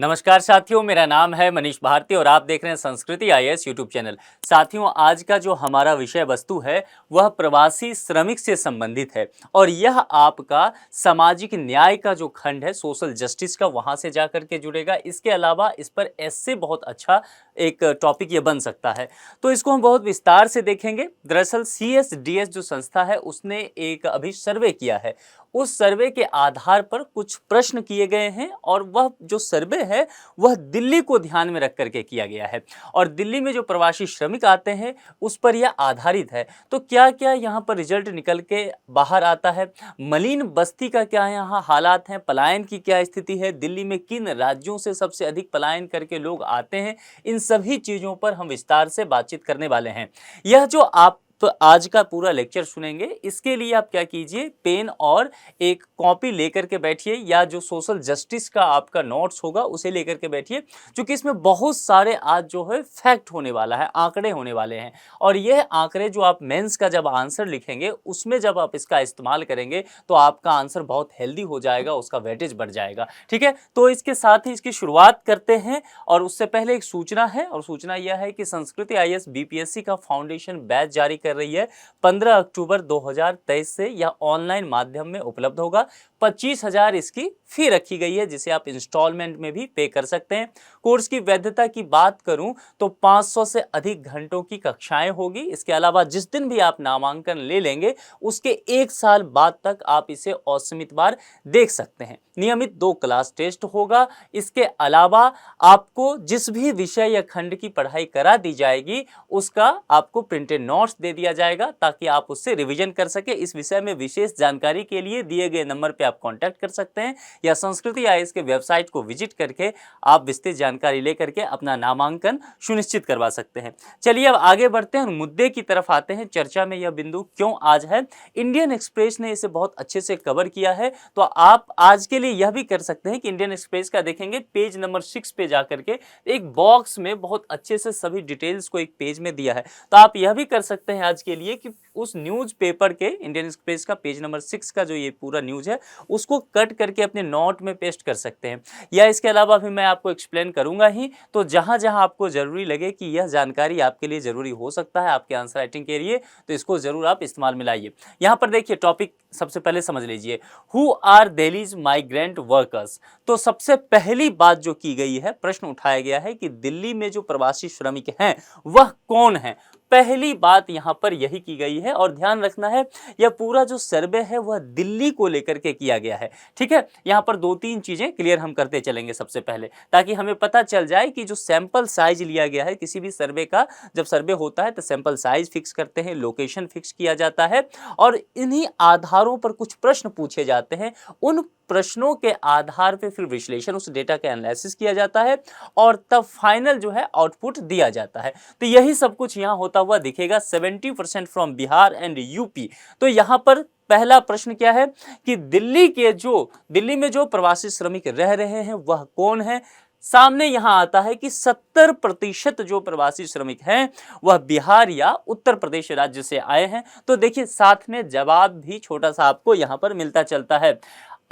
नमस्कार साथियों, मेरा नाम है मनीष भारती और आप देख रहे हैं संस्कृति आईएएस यूट्यूब चैनल। साथियों, आज का जो हमारा विषय वस्तु है वह प्रवासी श्रमिक से संबंधित है और यह आपका सामाजिक न्याय का जो खंड है, सोशल जस्टिस का, वहां से जाकर के जुड़ेगा। इसके अलावा इस पर ऐसे बहुत अच्छा एक टॉपिक ये बन सकता है, तो इसको हम बहुत विस्तार से देखेंगे। दरअसल CSDS जो संस्था है उसने एक अभी सर्वे किया है। उस सर्वे के आधार पर कुछ प्रश्न किए गए हैं और वह जो सर्वे है वह दिल्ली को ध्यान में रख करके किया गया है और दिल्ली में जो प्रवासी श्रमिक आते हैं उस पर यह आधारित है। तो क्या क्या यहाँ पर रिजल्ट निकल के बाहर आता है, मलिन बस्ती का क्या यहाँ हालात हैं, पलायन की क्या स्थिति है, दिल्ली में किन राज्यों से सबसे अधिक पलायन करके लोग आते हैं, इन सभी चीज़ों पर हम विस्तार से बातचीत करने वाले हैं। यह जो आप तो आज का पूरा लेक्चर सुनेंगे, इसके लिए आप क्या कीजिए, पेन और एक कॉपी लेकर के बैठिए या जो सोशल जस्टिस का आपका नोट्स होगा उसे लेकर के बैठिए, क्योंकि इसमें बहुत सारे आज जो है फैक्ट होने वाला है, आंकड़े होने वाले हैं और यह आंकड़े जो आप मेंस का जब आंसर लिखेंगे उसमें जब आप इसका इस्तेमाल करेंगे तो आपका आंसर बहुत हेल्दी हो जाएगा, उसका वेटेज बढ़ जाएगा। ठीक है, तो इसके साथ ही इसकी शुरुआत करते हैं और उससे पहले एक सूचना है और सूचना यह है कि संस्कृति आईएएस बीपीएससी का फाउंडेशन बैच जारी कर रही है। 15 अक्टूबर 2023 से यह ऑनलाइन माध्यम में उपलब्ध होगा। 25,000 इसकी फी रखी गई है, जिसे आप इंस्टॉलमेंट में भी पे कर सकते हैं। कोर्स की वैधता की बात करूं तो 500 से अधिक घंटों की कक्षाएं होगी। इसके अलावा जिस दिन भी आप नामांकन ले लेंगे उसके 1 साल बाद तक आप इसे असीमित बार देख सकते हैं। नियमित 2 क्लास टेस्ट होगा। इसके अलावा आपको जिस भी विषय या खंड की पढ़ाई करा दी जाएगी उसका आपको प्रिंटेड नोट्स दे दिया जाएगा ताकि आप उससे रिवीजन कर सके। इस विषय में विशेष जानकारी के लिए दिए गए नंबर पे आप कांटेक्ट कर सकते हैं या संस्कृति आईएएस के वेबसाइट को विजिट करके आप विस्तृत जानकारी लेकर के अपना नामांकन सुनिश्चित करवा सकते हैं। चलिए अब आगे बढ़ते हैं और मुद्दे की तरफ आते हैं। चर्चा में यह बिंदु क्यों आज है, इंडियन एक्सप्रेस ने इसे बहुत अच्छे से कवर किया है, तो आप आज के लिए यह भी कर सकते हैं कि इंडियन एक्सप्रेस का देखेंगे पेज नंबर 6 पे जाकर के एक बॉक्स में बहुत अच्छे से सभी डिटेल्स को एक पेज में दिया है। तो आप यह भी कर सकते हैं आज के लिए कि उस न्यूज़ पेपर के इंडियन एक्सप्रेस का पेज नंबर 6 का जो ये पूरा न्यूज़ है उसको कट करके अपने नोट में पेस्ट कर सकते हैं, या इसके अलावा भी मैं आपको एक्सप्लेन करूंगा ही, तो जहां जहां आपको जरूरी लगे कि यह जानकारी आपके लिए जरूरी हो सकता है आपके आंसर राइटिंग के लिए, तो इसको जरूर आप इस्तेमाल में लाइए। यहाँ पर देखिए टॉपिक सबसे पहले समझ लीजिए, who are Delhi's migrant workers. तो सबसे पहली बात जो की गई है, प्रश्न उठाया गया है कि दिल्ली में जो प्रवासी श्रमिक हैं वह कौन है। पहली बात यहां पर यही की गई है और ध्यान रखना है यह पूरा जो सर्वे है वह दिल्ली को लेकर के किया गया है। ठीक है, यहां पर 2-3 चीजें क्लियर हम करते चलेंगे सबसे पहले, ताकि हमें पता चल जाए कि जो सैंपल साइज लिया गया है किसी भी सर्वे का, जब सर्वे होता है तो सैंपल साइज फिक्स करते हैं, लोकेशन फिक्स किया जाता है और इन्हीं आधारों पर कुछ प्रश्न पूछे जाते हैं। उन प्रश्नों के आधार पे फिर विश्लेषण, उस डेटा का एनालिसिस किया जाता है और तब फाइनल जो है आउटपुट दिया जाता है। तो यही सब कुछ यहाँ होता हुआ दिखेगा। 70% फ्रॉम बिहार एंड यूपी। तो यहाँ पर पहला प्रश्न क्या है कि दिल्ली में जो प्रवासी श्रमिक रह रहे हैं वह कौन है। सामने यहां आता है कि 70% जो प्रवासी श्रमिक हैं वह बिहार या उत्तर प्रदेश राज्य से आए हैं। तो देखिए साथ में जवाब भी छोटा सा आपको यहां पर मिलता चलता है।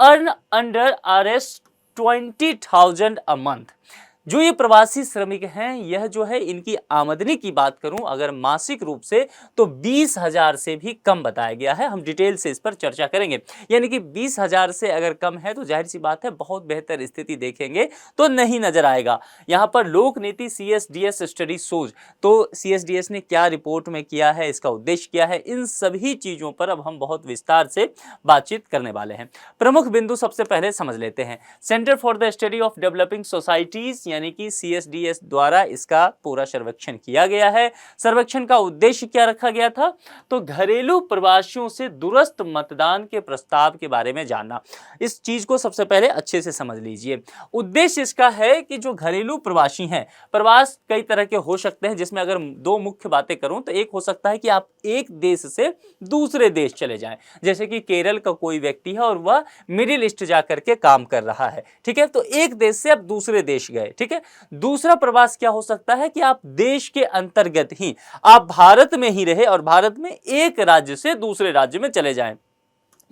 Earn under arrest 20,000 a month. जो ये प्रवासी श्रमिक हैं, यह जो है इनकी आमदनी की बात करूं अगर मासिक रूप से तो 20,000 से भी कम बताया गया है। हम डिटेल से इस पर चर्चा करेंगे, यानी कि 20,000 से अगर कम है तो जाहिर सी बात है बहुत बेहतर स्थिति देखेंगे तो नहीं नजर आएगा। यहाँ पर लोक नीति CSDS स्टडी सोच, तो CSDS ने क्या रिपोर्ट में किया है, इसका उद्देश्य क्या है, इन सभी चीजों पर अब हम बहुत विस्तार से बातचीत करने वाले हैं। प्रमुख बिंदु सबसे पहले समझ लेते हैं। Centre for the study of developing societies यानी कि CSDS द्वारा इसका पूरा सर्वेक्षण किया गया है। सर्वेक्षण का उद्देश्य क्या रखा गया था, तो घरेलू प्रवासियों से दूरस्थ मतदान के प्रस्ताव के बारे में जानना। इस चीज को सबसे पहले अच्छे से समझ लीजिए। उद्देश्य इसका है कि जो घरेलू प्रवासी हैं, प्रवास कई तरह के हो सकते हैं, जिसमें अगर 2 मुख्य बातें करूं तो एक हो सकता है कि आप एक देश से दूसरे देश चले जाएं, जैसे कि केरल का कोई व्यक्ति है और वह मिडिल ईस्ट जाकर के काम कर रहा है। ठीक है, तो एक देश से आप दूसरे देश गए। ठीक है, दूसरा प्रवास क्या हो सकता है कि आप देश के अंतर्गत ही, आप भारत में ही रहे और भारत में एक राज्य से दूसरे राज्य में चले जाएं।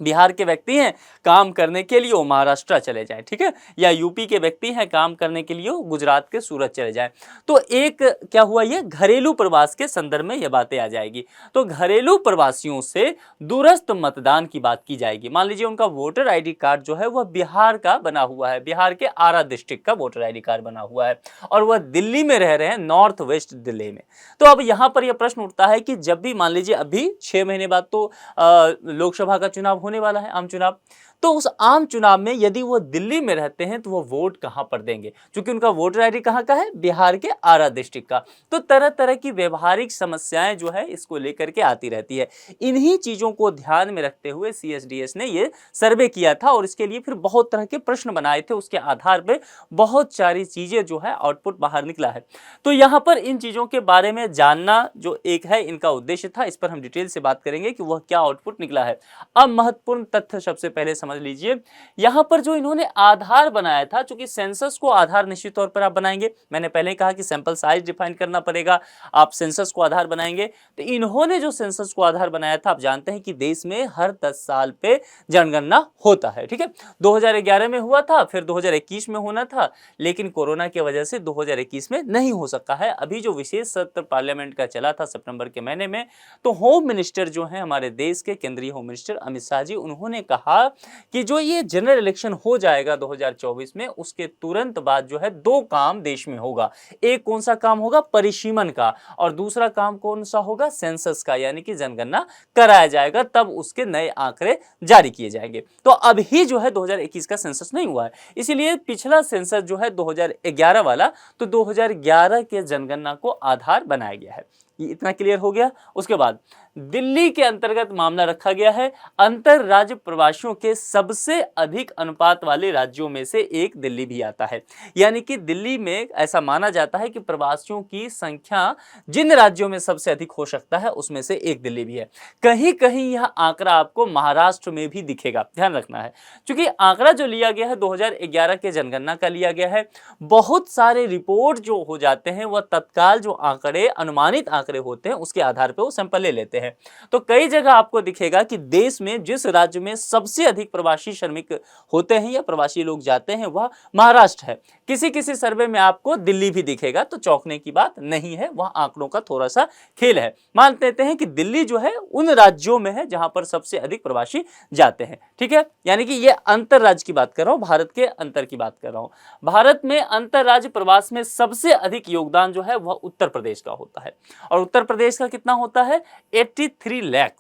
बिहार के व्यक्ति हैं काम करने के लिए वो महाराष्ट्र चले जाएं, ठीक है, या यूपी के व्यक्ति हैं काम करने के लिए वो गुजरात के सूरत चले जाएं। तो एक क्या हुआ, ये घरेलू प्रवास के संदर्भ में ये बातें आ जाएगी। तो घरेलू प्रवासियों से दूरस्थ मतदान की बात की जाएगी। मान लीजिए उनका वोटर आईडी कार्ड जो है वह बिहार का बना हुआ है, बिहार के आरा डिस्ट्रिक्ट का वोटर आईडी कार्ड बना हुआ है और वह दिल्ली में रह रहे हैं, नॉर्थ वेस्ट दिल्ली में। तो अब यहाँ पर यह प्रश्न उठता है कि जब भी मान लीजिए अभी 6 महीने बाद तो लोकसभा का चुनाव होने वाला है, आम चुनाव, तो उस आम चुनाव में यदि वो दिल्ली में रहते हैं तो वो वोट कहां पर देंगे, क्योंकि उनका वोटर आईडी कहां का है, बिहार के आरा डिस्ट्रिक्ट का। तो तरह तरह की व्यवहारिक समस्याएं जो है इसको लेकर के आती रहती है। इन्हीं चीजों को ध्यान में रखते हुए CSDS ने ये सर्वे किया था और इसके लिए फिर बहुत तरह के प्रश्न बनाए थे, उसके आधार पर बहुत सारी चीजें जो है आउटपुट बाहर निकला है। तो यहाँ पर इन चीजों के बारे में जानना जो एक है इनका उद्देश्य था, इस पर हम डिटेल से बात करेंगे कि वह क्या आउटपुट निकला है। अब महत्वपूर्ण तथ्य सबसे पहले समझ लीजिए, यहां पर जो इन्होंने आधार बनाया था, चूंकि सेंसस को आधार निश्चित तौर पर आप बनाएंगे, मैंने पहले कहा कि सैंपल साइज डिफाइन करना पड़ेगा, आप सेंसस को आधार बनाएंगे। तो इन्होंने जो सेंसस को आधार बनाया था, आप जानते हैं कि देश में हर 10 साल पे जनगणना होता है, ठीक है। 2011 में हुआ था, फिर 2021 में होना था, लेकिन कोरोना की वजह से 2021 में नहीं हो सका है। अभी जो विशेष सत्र पार्लियामेंट का चला था सितंबर के महीने में, तो होम मिनिस्टर जो है हमारे देश के केंद्रीय होम मिनिस्टर अमित शाह जी, उन्होंने कहा कि जो ये जनरल इलेक्शन हो जाएगा 2024 में, उसके तुरंत बाद जो है 2 काम देश में होगा। एक कौन सा काम होगा, परिसीमन का, और दूसरा काम कौन सा होगा, सेंसस का, यानी कि जनगणना कराया जाएगा, तब उसके नए आंकड़े जारी किए जाएंगे। तो अभी जो है 2021 का सेंसस नहीं हुआ है, इसीलिए पिछला सेंसस जो है 2011 वाला, तो 2011 के जनगणना को आधार बनाया गया है। ये इतना क्लियर हो गया। उसके बाद दिल्ली के अंतर्गत मामला रखा गया है। अंतर राज्य प्रवासियों के सबसे अधिक अनुपात वाले राज्यों में से एक दिल्ली भी आता है, यानी कि दिल्ली में ऐसा माना जाता है कि प्रवासियों की संख्या जिन राज्यों में सबसे अधिक हो सकता है उसमें से एक दिल्ली भी है। कहीं कहीं यह आंकड़ा आपको महाराष्ट्र में भी दिखेगा, ध्यान रखना है, क्योंकि आंकड़ा जो लिया गया है 2011 के जनगणना का लिया गया है। बहुत सारे रिपोर्ट जो हो जाते हैं वह तत्काल जो आंकड़े, अनुमानित आंकड़े होते हैं, उसके आधार पर वो सैंपल ले लेते हैं। तो कई जगह आपको दिखेगा कि देश में जिस राज्य में सबसे अधिक प्रवासी श्रमिक होते हैं या प्रवासी लोग जाते हैं वह महाराष्ट्र है। किसी किसी सर्वे में आपको दिल्ली भी दिखेगा, तो चौंकने की बात नहीं है, वह आंकड़ों का थोड़ा सा खेल है। मान लेते हैं कि दिल्ली जो है उन राज्यों में है जहां पर सबसे अधिक प्रवासी जाते हैं, ठीक है। यानी कि यह अंतर राज्य की बात कर रहा हूं, भारत के अंतर की बात कर रहा हूं। भारत में अंतर राज्य प्रवास में सबसे अधिक योगदान जो है वह उत्तर प्रदेश का होता है, और उत्तर प्रदेश का कितना होता है, 83 लाख,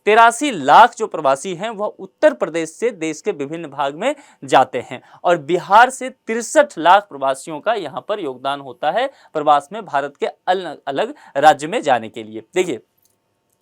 83 लाख जो प्रवासी हैं वह उत्तर प्रदेश से देश के विभिन्न भाग में जाते हैं, और बिहार से 63 लाख प्रवासियों का यहां पर योगदान होता है प्रवास में, भारत के अलग अलग राज्य में जाने के लिए। देखिए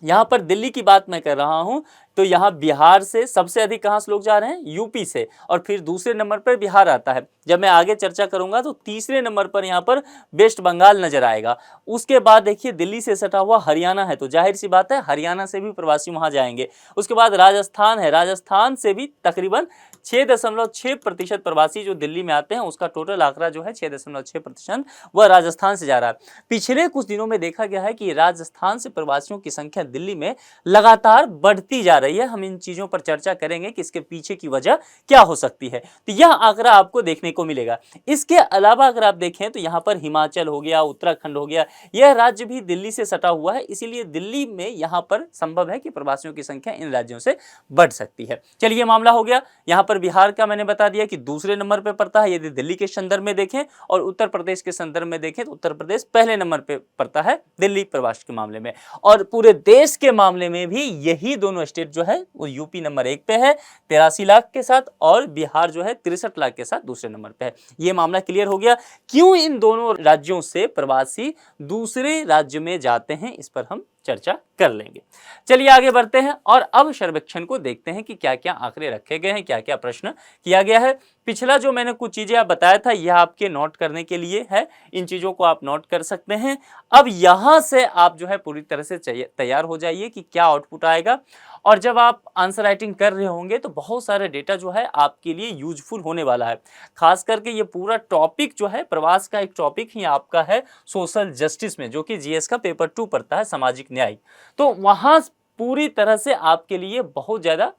यहां पर दिल्ली की बात मैं कर रहा हूं, तो यहाँ बिहार से सबसे अधिक कहाँ से लोग जा रहे हैं, यूपी से, और फिर दूसरे नंबर पर बिहार आता है। जब मैं आगे चर्चा करूंगा तो तीसरे नंबर पर यहाँ पर वेस्ट बंगाल नजर आएगा। उसके बाद देखिए दिल्ली से सटा हुआ हरियाणा है, तो जाहिर सी बात है हरियाणा से भी प्रवासी वहां जाएंगे। उसके बाद राजस्थान है, राजस्थान से भी तकरीबन 6.6% प्रवासी जो दिल्ली में आते हैं, उसका टोटल आंकड़ा जो है 6.6% वह राजस्थान से जा रहा है। पिछले कुछ दिनों में देखा गया है कि राजस्थान से प्रवासियों की संख्या दिल्ली में लगातार बढ़ती जा रही है। हम इन चीजों पर चर्चा करेंगे कि इसके पीछे की वजह क्या हो सकती है, तो यह आंकड़ा आपको देखने को मिलेगा। इसके अलावा अगर आप देखें तो यहाँ पर हिमाचल हो गया, उत्तराखंड हो गया, यह राज्य भी दिल्ली से सटा हुआ है, इसीलिए दिल्ली में यहाँ पर संभव है कि प्रवासियों की संख्या इन राज्यों से बढ़ सकती है। चलिए मामला हो गया। यहाँ पर बिहार का मैंने बता दिया कि दूसरे नंबर पर पड़ता है यदि दिल्ली के संदर्भ में देखें, और उत्तर प्रदेश के संदर्भ में देखें तो उत्तर प्रदेश पहले नंबर पर पड़ता है दिल्ली प्रवास के मामले में, और पूरे देश के मामले में भी यही दोनों स्टेट जो है वो यूपी नंबर 1 पे है 83 लाख के साथ, और बिहार जो है 63 लाख के साथ दूसरे नंबर पे है। ये मामला क्लियर हो गया। क्यों इन दोनों राज्यों से प्रवासी दूसरे राज्य में जाते हैं, इस पर हम चर्चा कर लेंगे। चलिए आगे बढ़ते हैं और अब सर्वेक्षण को देखते हैं कि क्या क्या आंकड़े रखे गए हैं, क्या क्या प्रश्न किया गया है। पिछला जो मैंने कुछ चीजें आप बताया था यह आपके नोट करने के लिए है, इन चीजों को आप नोट कर सकते हैं। अब यहां से आप जो है पूरी तरह से तैयार हो जाइए कि क्या आउटपुट आएगा, और जब आप आंसर राइटिंग कर रहे होंगे तो बहुत सारे डेटा जो है आपके लिए यूजफुल होने वाला है। खास करके ये पूरा टॉपिक जो है प्रवास का एक टॉपिक ही आपका है सोशल जस्टिस में, जो कि जीएस का पेपर 2 पढ़ता है, सामाजिक न्याय। तो वहां पूरी तरह से आपके लिए बहुत ज़्यादा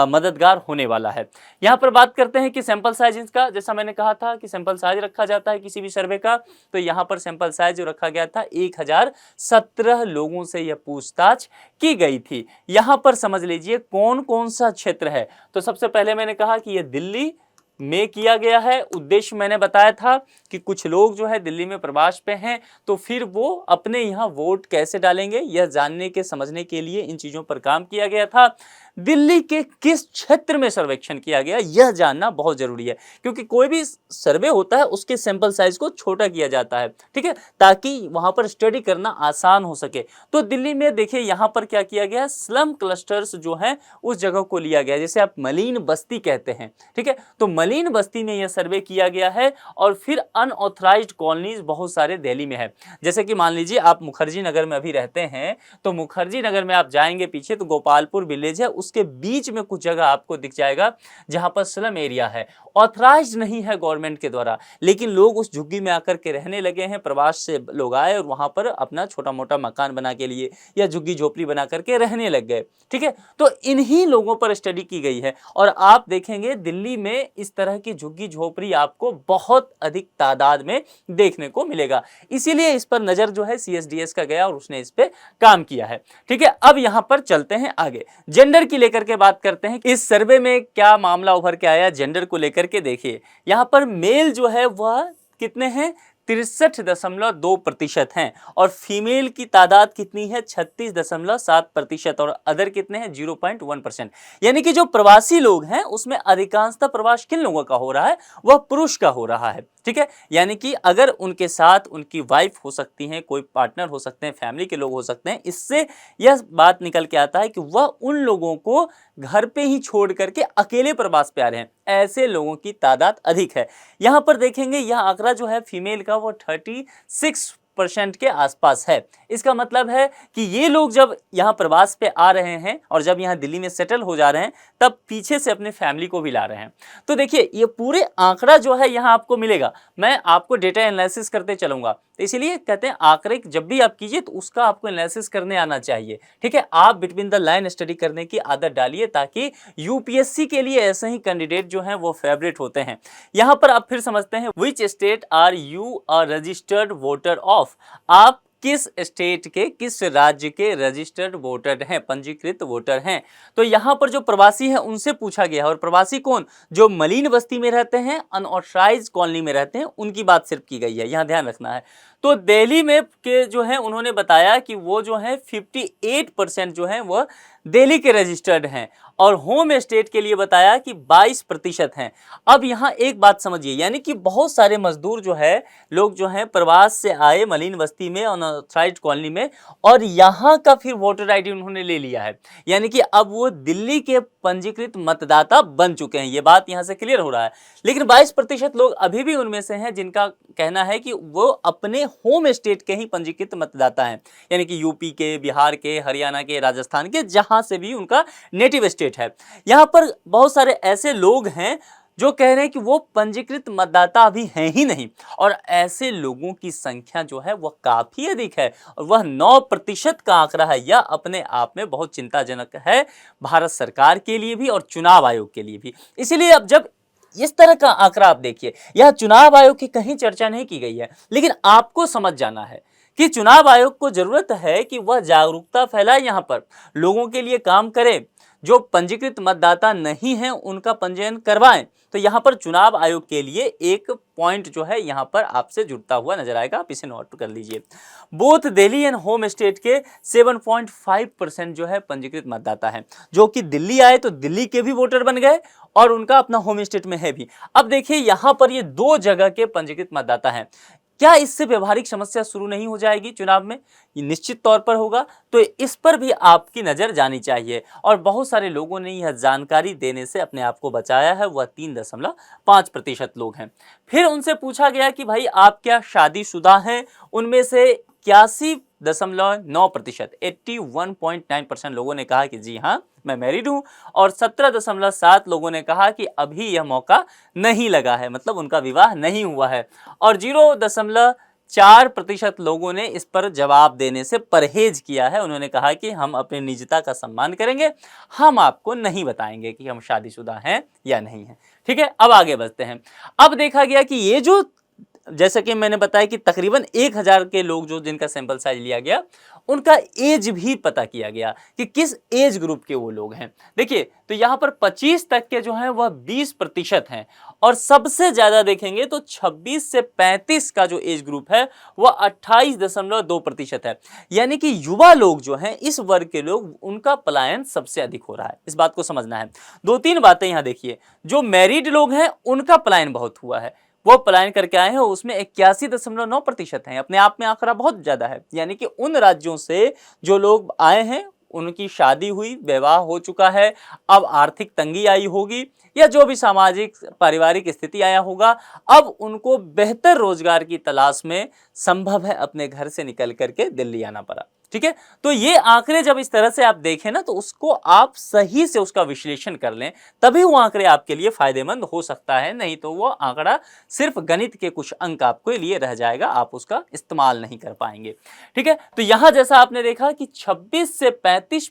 मददगार होने वाला है। यहाँ पर बात करते हैं कि सैंपल साइज इसका, जैसा मैंने कहा था कि सैंपल साइज रखा जाता है किसी भी सर्वे का, तो यहाँ पर सैंपल साइज जो रखा गया था 1017 लोगों से यह पूछताछ की गई थी। यहाँ पर समझ लीजिए कौन कौन सा क्षेत्र है। तो सबसे पहले मैंने कहा कि यह दिल्ली में किया गया है। उद्देश्य मैंने बताया था कि कुछ लोग जो है दिल्ली में प्रवास पे हैं, तो फिर वो अपने यहाँ वोट कैसे डालेंगे यह जानने के समझने के लिए इन चीज़ों पर काम किया गया था। दिल्ली के किस क्षेत्र में सर्वेक्षण किया गया यह जानना बहुत जरूरी है, क्योंकि कोई भी सर्वे होता है उसके सैंपल साइज को छोटा किया जाता है, ठीक है, ताकि वहां पर स्टडी करना आसान हो सके। तो दिल्ली में देखिए यहाँ पर क्या किया गया, स्लम क्लस्टर्स जो है उस जगह को लिया गया, जैसे आप मलिन बस्ती कहते हैं, ठीक है, तो मलिन बस्ती में यह सर्वे किया गया है। और फिर अनऑथराइज्ड कॉलोनीज बहुत सारे दिल्ली में है, जैसे कि मान लीजिए आप मुखर्जी नगर में अभी रहते हैं, तो मुखर्जी नगर में आप जाएंगे पीछे तो गोपालपुर विलेज है, उसके बीच में कुछ जगह आपको दिख जाएगा जहां पर स्लम एरिया है, ऑथराइज्ड नहीं है गवर्नमेंट के द्वारा, लेकिन लोग उस झुग्गी में आकर के रहने लगे हैं। प्रवास से लोग आए और वहां पर अपना छोटा मोटा मकान बना के लिए या झुग्गी झोपड़ी बना करके रहने लग गए, ठीक है, तो इन्हीं लोगों पर स्टडी की गई है। और आप देखेंगे दिल्ली में इस तरह की झुग्गी झोपड़ी आपको बहुत अधिक तादाद में देखने को मिलेगा, इसीलिए इस पर नजर जो है CSDS का गया और उसने इस पे काम किया है, ठीक है। अब यहां पर चलते हैं आगे, जेंडर की लेकर के बात करते हैं। इस सर्वे में क्या मामला उभर के आया जेंडर को लेकर के, देखिए यहां पर मेल जो है वह कितने हैं, 63.2% हैं, और फीमेल की तादाद कितनी है, 36.7%, और अदर कितने हैं, 0.1%। यानी कि जो प्रवासी लोग हैं उसमें अधिकांशतः प्रवास किन लोगों का हो रहा है, वह पुरुष का हो रहा है, ठीक है। यानी कि अगर उनके साथ उनकी वाइफ हो सकती हैं, कोई पार्टनर हो सकते हैं, फैमिली के लोग हो सकते हैं, इससे यह बात निकल के आता है कि वह उन लोगों को घर पे ही छोड़ करके अकेले प्रवास पे आ रहे हैं, ऐसे लोगों की तादाद अधिक है। यहां पर देखेंगे यह आंकड़ा जो है फीमेल का वो 36% के आसपास है। इसका मतलब है कि ये लोग जब यहाँ प्रवास पे आ रहे हैं और जब यहाँ दिल्ली में सेटल हो जा रहे हैं, तब पीछे से अपने फैमिली को भी ला रहे हैं। तो देखिए ये पूरे आंकड़ा जो है यहाँ आपको मिलेगा, मैं आपको डेटा एनालिसिस करते चलूंगा, तो इसीलिए कहते हैं आंकड़े जब भी आप कीजिए तो उसका आपको एनालिसिस करने आना चाहिए, ठीक है। आप बिटवीन द लाइन स्टडी करने की आदत डालिए, ताकि यूपीएससी के लिए ऐसे ही कैंडिडेट जो हैं वो फेवरेट होते हैं। यहाँ पर आप फिर समझते हैं, which state are you a registered voter of, आप किस स्टेट के, किस राज्य के रजिस्टर्ड वोटर हैं, पंजीकृत वोटर हैं। तो यहाँ पर जो प्रवासी हैं उनसे पूछा गया है, और प्रवासी कौन, जो मलिन बस्ती में रहते हैं, अनऑथराइज्ड कॉलोनी में रहते हैं, उनकी बात सिर्फ की गई है, यहाँ ध्यान रखना है। तो दिल्ली में के जो है उन्होंने बताया कि वो जो है 58% जो है वह दिल्ली के रजिस्टर्ड हैं, और होम स्टेट के लिए बताया कि 22% हैं। अब यहाँ एक बात समझिए, यानी कि बहुत सारे मजदूर जो है, लोग जो हैं प्रवास से आए मलिन बस्ती में, अनऑथराइज्ड कॉलोनी में, और यहाँ का फिर वोटर आईडी उन्होंने ले लिया है, यानी कि अब वो दिल्ली के पंजीकृत मतदाता बन चुके हैं। ये बात यहाँ से क्लियर हो रहा है। लेकिन 22% लोग अभी भी उनमें से हैं जिनका कहना है कि वो अपने होम स्टेट के ही पंजीकृत मतदाता हैं, यानी कि यूपी के, बिहार के, हरियाणा के, राजस्थान के, जहां से भी उनका नेटिव स्टेट है। यहाँ पर बहुत सारे ऐसे लोग हैं जो कह रहे हैं कि वो पंजीकृत मतदाता अभी हैं ही नहीं, और ऐसे लोगों की संख्या जो है वह काफी अधिक है, और वह 9% का आंकड़ा है। यह अपने आप में बहुत चिंताजनक है, भारत सरकार के लिए भी और चुनाव आयोग के लिए भी। इसीलिए अब जब इस तरह का आंकड़ा आप देखिए, यह चुनाव आयोग की कहीं चर्चा नहीं की गई है, लेकिन आपको समझ जाना है कि चुनाव आयोग को जरूरत है कि वह जागरूकता फैलाए, यहाँ पर लोगों के लिए काम करे, जो पंजीकृत मतदाता नहीं हैं उनका पंजीयन करवाएं। तो यहाँ पर चुनाव आयोग के लिए एक पॉइंट जो है यहाँ पर आपसे जुड़ता हुआ नजर आएगा, आप इसे नोट कर लीजिए। Both Delhi and home state के 7.5% जो है पंजीकृत मतदाता हैं, जो कि दिल्ली आए तो दिल्ली के भी वोटर बन गए और उनका अपना होम स्टेट में है भी। अब देखिए यहाँ पर ये 2 जगह के पंजीकृत मतदाता हैं, क्या इससे व्यवहारिक समस्या शुरू नहीं हो जाएगी चुनाव में? ये निश्चित तौर पर होगा, तो इस पर भी आपकी नज़र जानी चाहिए। और बहुत सारे लोगों ने यह जानकारी देने से अपने आप को बचाया है, वह 3.5% लोग हैं। फिर उनसे पूछा गया कि भाई आप क्या शादीशुदा हैं? उनमें से 81.9%, 81.9% लोगों ने कहा कि जी हाँ मैं मैरिड हूं, और 17.7 लोगों ने कहा कि अभी यह मौका नहीं लगा है, मतलब उनका विवाह नहीं हुआ है, और 4% लोगों ने इस पर जवाब देने से परहेज किया है। उन्होंने कहा कि हम अपनी निजता का सम्मान करेंगे, हम आपको नहीं बताएंगे कि हम शादीशुदा हैं या नहीं हैं। ठीक है, अब आगे बढ़ते हैं। अब देखा गया कि ये जो, जैसा कि मैंने बताया कि तकरीबन 1000 के लोग जो जिनका सैंपल साइज लिया गया, उनका एज भी पता किया गया कि किस एज ग्रुप के वो लोग हैं। देखिए, तो यहाँ पर 25 तक के जो हैं वह 20% हैं, और सबसे ज्यादा देखेंगे तो 26 से 35 का जो एज ग्रुप है वह 28.2% है। यानी कि युवा लोग जो हैं, इस वर्ग के लोग, उनका पलायन सबसे अधिक हो रहा है। इस बात को समझना है। 2-3 बातें यहाँ देखिए। जो मैरिड लोग हैं उनका पलायन बहुत हुआ है, वो पलायन करके आए हैं, उसमें 81.9% है। अपने आप में आंकड़ा बहुत ज्यादा है। यानी कि उन राज्यों से जो लोग आए हैं, उनकी शादी हुई, विवाह हो चुका है, अब आर्थिक तंगी आई होगी या जो भी सामाजिक पारिवारिक स्थिति आया होगा, अब उनको बेहतर रोजगार की तलाश में संभव है अपने घर से निकल करके दिल्ली आना पड़ा। ठीक है, तो ये आंकड़े जब इस तरह से आप देखें ना, तो उसको आप सही से उसका विश्लेषण कर लें, तभी वो आंकड़े आपके लिए फायदेमंद हो सकता है। नहीं तो वो आंकड़ा सिर्फ गणित के कुछ अंक आपके लिए रह जाएगा, आप उसका इस्तेमाल नहीं कर पाएंगे। ठीक है, तो यहां जैसा आपने देखा कि 26 से 35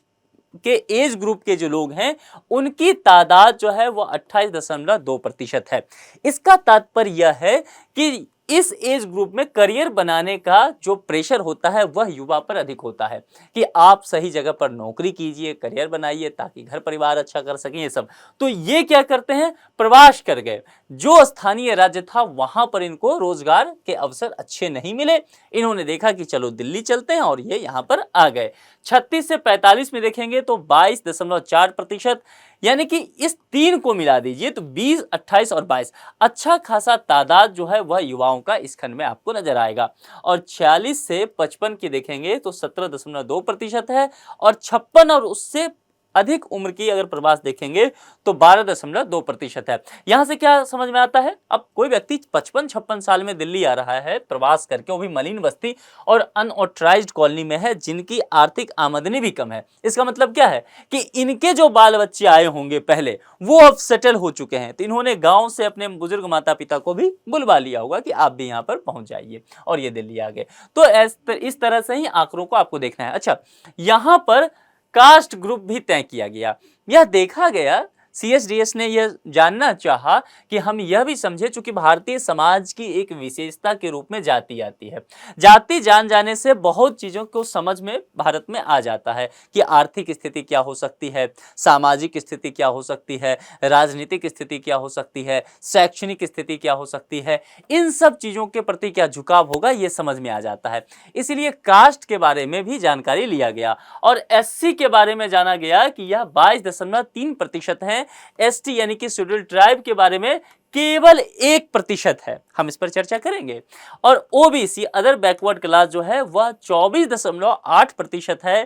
के एज ग्रुप के जो लोग हैं, उनकी तादाद जो है वो 28.2% है। इसका तात्पर्य यह है कि इस एज ग्रुप में करियर बनाने का जो प्रेशर होता है वह युवा पर अधिक होता है कि आप सही जगह पर नौकरी कीजिए, करियर बनाइए, ताकि घर परिवार अच्छा कर सकें, ये सब। तो ये क्या करते हैं, प्रवास कर गए। जो स्थानीय राज्य था वहां पर इनको रोजगार के अवसर अच्छे नहीं मिले, इन्होंने देखा कि चलो दिल्ली चलते हैं, और ये यहां पर आ गए। 36 से 45 में देखेंगे तो 22.4%, यानी कि इस तीन को मिला दीजिए तो 20, 28 और 22, अच्छा खासा तादाद जो है वह युवाओं का इस खंड में आपको नजर आएगा। और 46 से 55 की देखेंगे तो 17.2% है, और 56 और उससे अधिक उम्र की अगर प्रवास देखेंगे तो 12.2% है। यहां से क्या समझ में आता है, अब कोई व्यक्ति 55-56 साल में दिल्ली आ रहा है प्रवास करके, वो भी मलिन बस्ती और अनऑथराइज्ड कॉलोनी में है, जिनकी आर्थिक आमदनी भी कम है। इसका मतलब क्या है कि इनके जो बाल बच्चे आए होंगे पहले, वो अब सेटल हो चुके हैं, तो इन्होंने गांव से अपने बुजुर्ग माता पिता को भी बुलवा लिया होगा कि आप भी यहाँ पर पहुंच जाइए, और ये दिल्ली आ गए। तो इस तरह से ही आंकड़ों को आपको देखना है। अच्छा, यहां पर कास्ट ग्रुप भी तय किया गया। यह देखा गया, CSDS ने यह जानना चाहा कि हम यह भी समझे, चूंकि भारतीय समाज की एक विशेषता के रूप में जाति आती है। जाति जान जाने से बहुत चीजों को समझ में भारत में आ जाता है कि आर्थिक स्थिति क्या हो सकती है, सामाजिक स्थिति क्या हो सकती है, राजनीतिक स्थिति क्या हो सकती है, शैक्षणिक स्थिति क्या हो सकती है, इन सब चीजों के प्रति क्या झुकाव होगा, ये समझ में आ जाता है। इसलिए कास्ट के बारे में भी जानकारी लिया गया, और SC के बारे में जाना गया कि यह 22.3% है। ST यानी कि शेड्यूल्ड ट्राइब के बारे में केवल 1% है, हम इस पर चर्चा करेंगे। और OBC अदर बैकवर्ड क्लास जो है वह 24.8% है।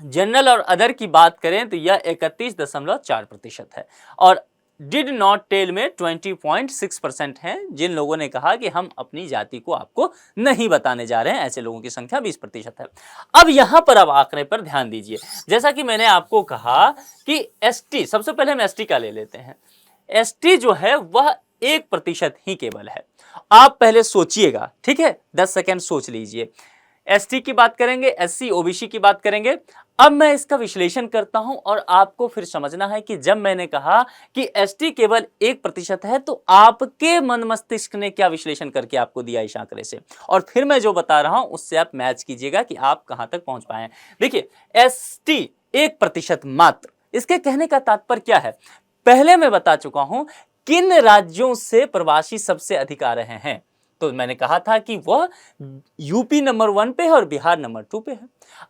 जनरल और अदर की बात करें तो यह 31.4% है। और डिड नॉट टेल में 20.6% हैं, जिन लोगों ने कहा कि हम अपनी जाति को आपको नहीं बताने जा रहे हैं, ऐसे लोगों की संख्या 20% है। अब यहां पर अब आंकड़े पर ध्यान दीजिए। जैसा कि मैंने आपको कहा कि ST, सबसे पहले हम ST का ले लेते हैं। ST जो है वह 1% ही केवल है। आप पहले सोचिएगा, ठीक है, 10 सेकेंड सोच लीजिए। ST की बात करेंगे, SC OBC की बात करेंगे। अब मैं इसका विश्लेषण करता हूं, और आपको फिर समझना है कि जब मैंने कहा कि ST केवल 1% है, तो आपके मन मस्तिष्क ने क्या विश्लेषण करके आपको दिया इस आंकड़े से, और फिर मैं जो बता रहा हूं उससे आप मैच कीजिएगा कि आप कहां तक पहुंच पाए। देखिए, ST 1% मात्र, इसके कहने का तात्पर्य क्या है, पहले मैं बता चुका हूं किन राज्यों से प्रवासी सबसे अधिक आ रहे हैं। तो मैंने कहा था कि वह यूपी नंबर 1 पे है और बिहार नंबर 2 पे है।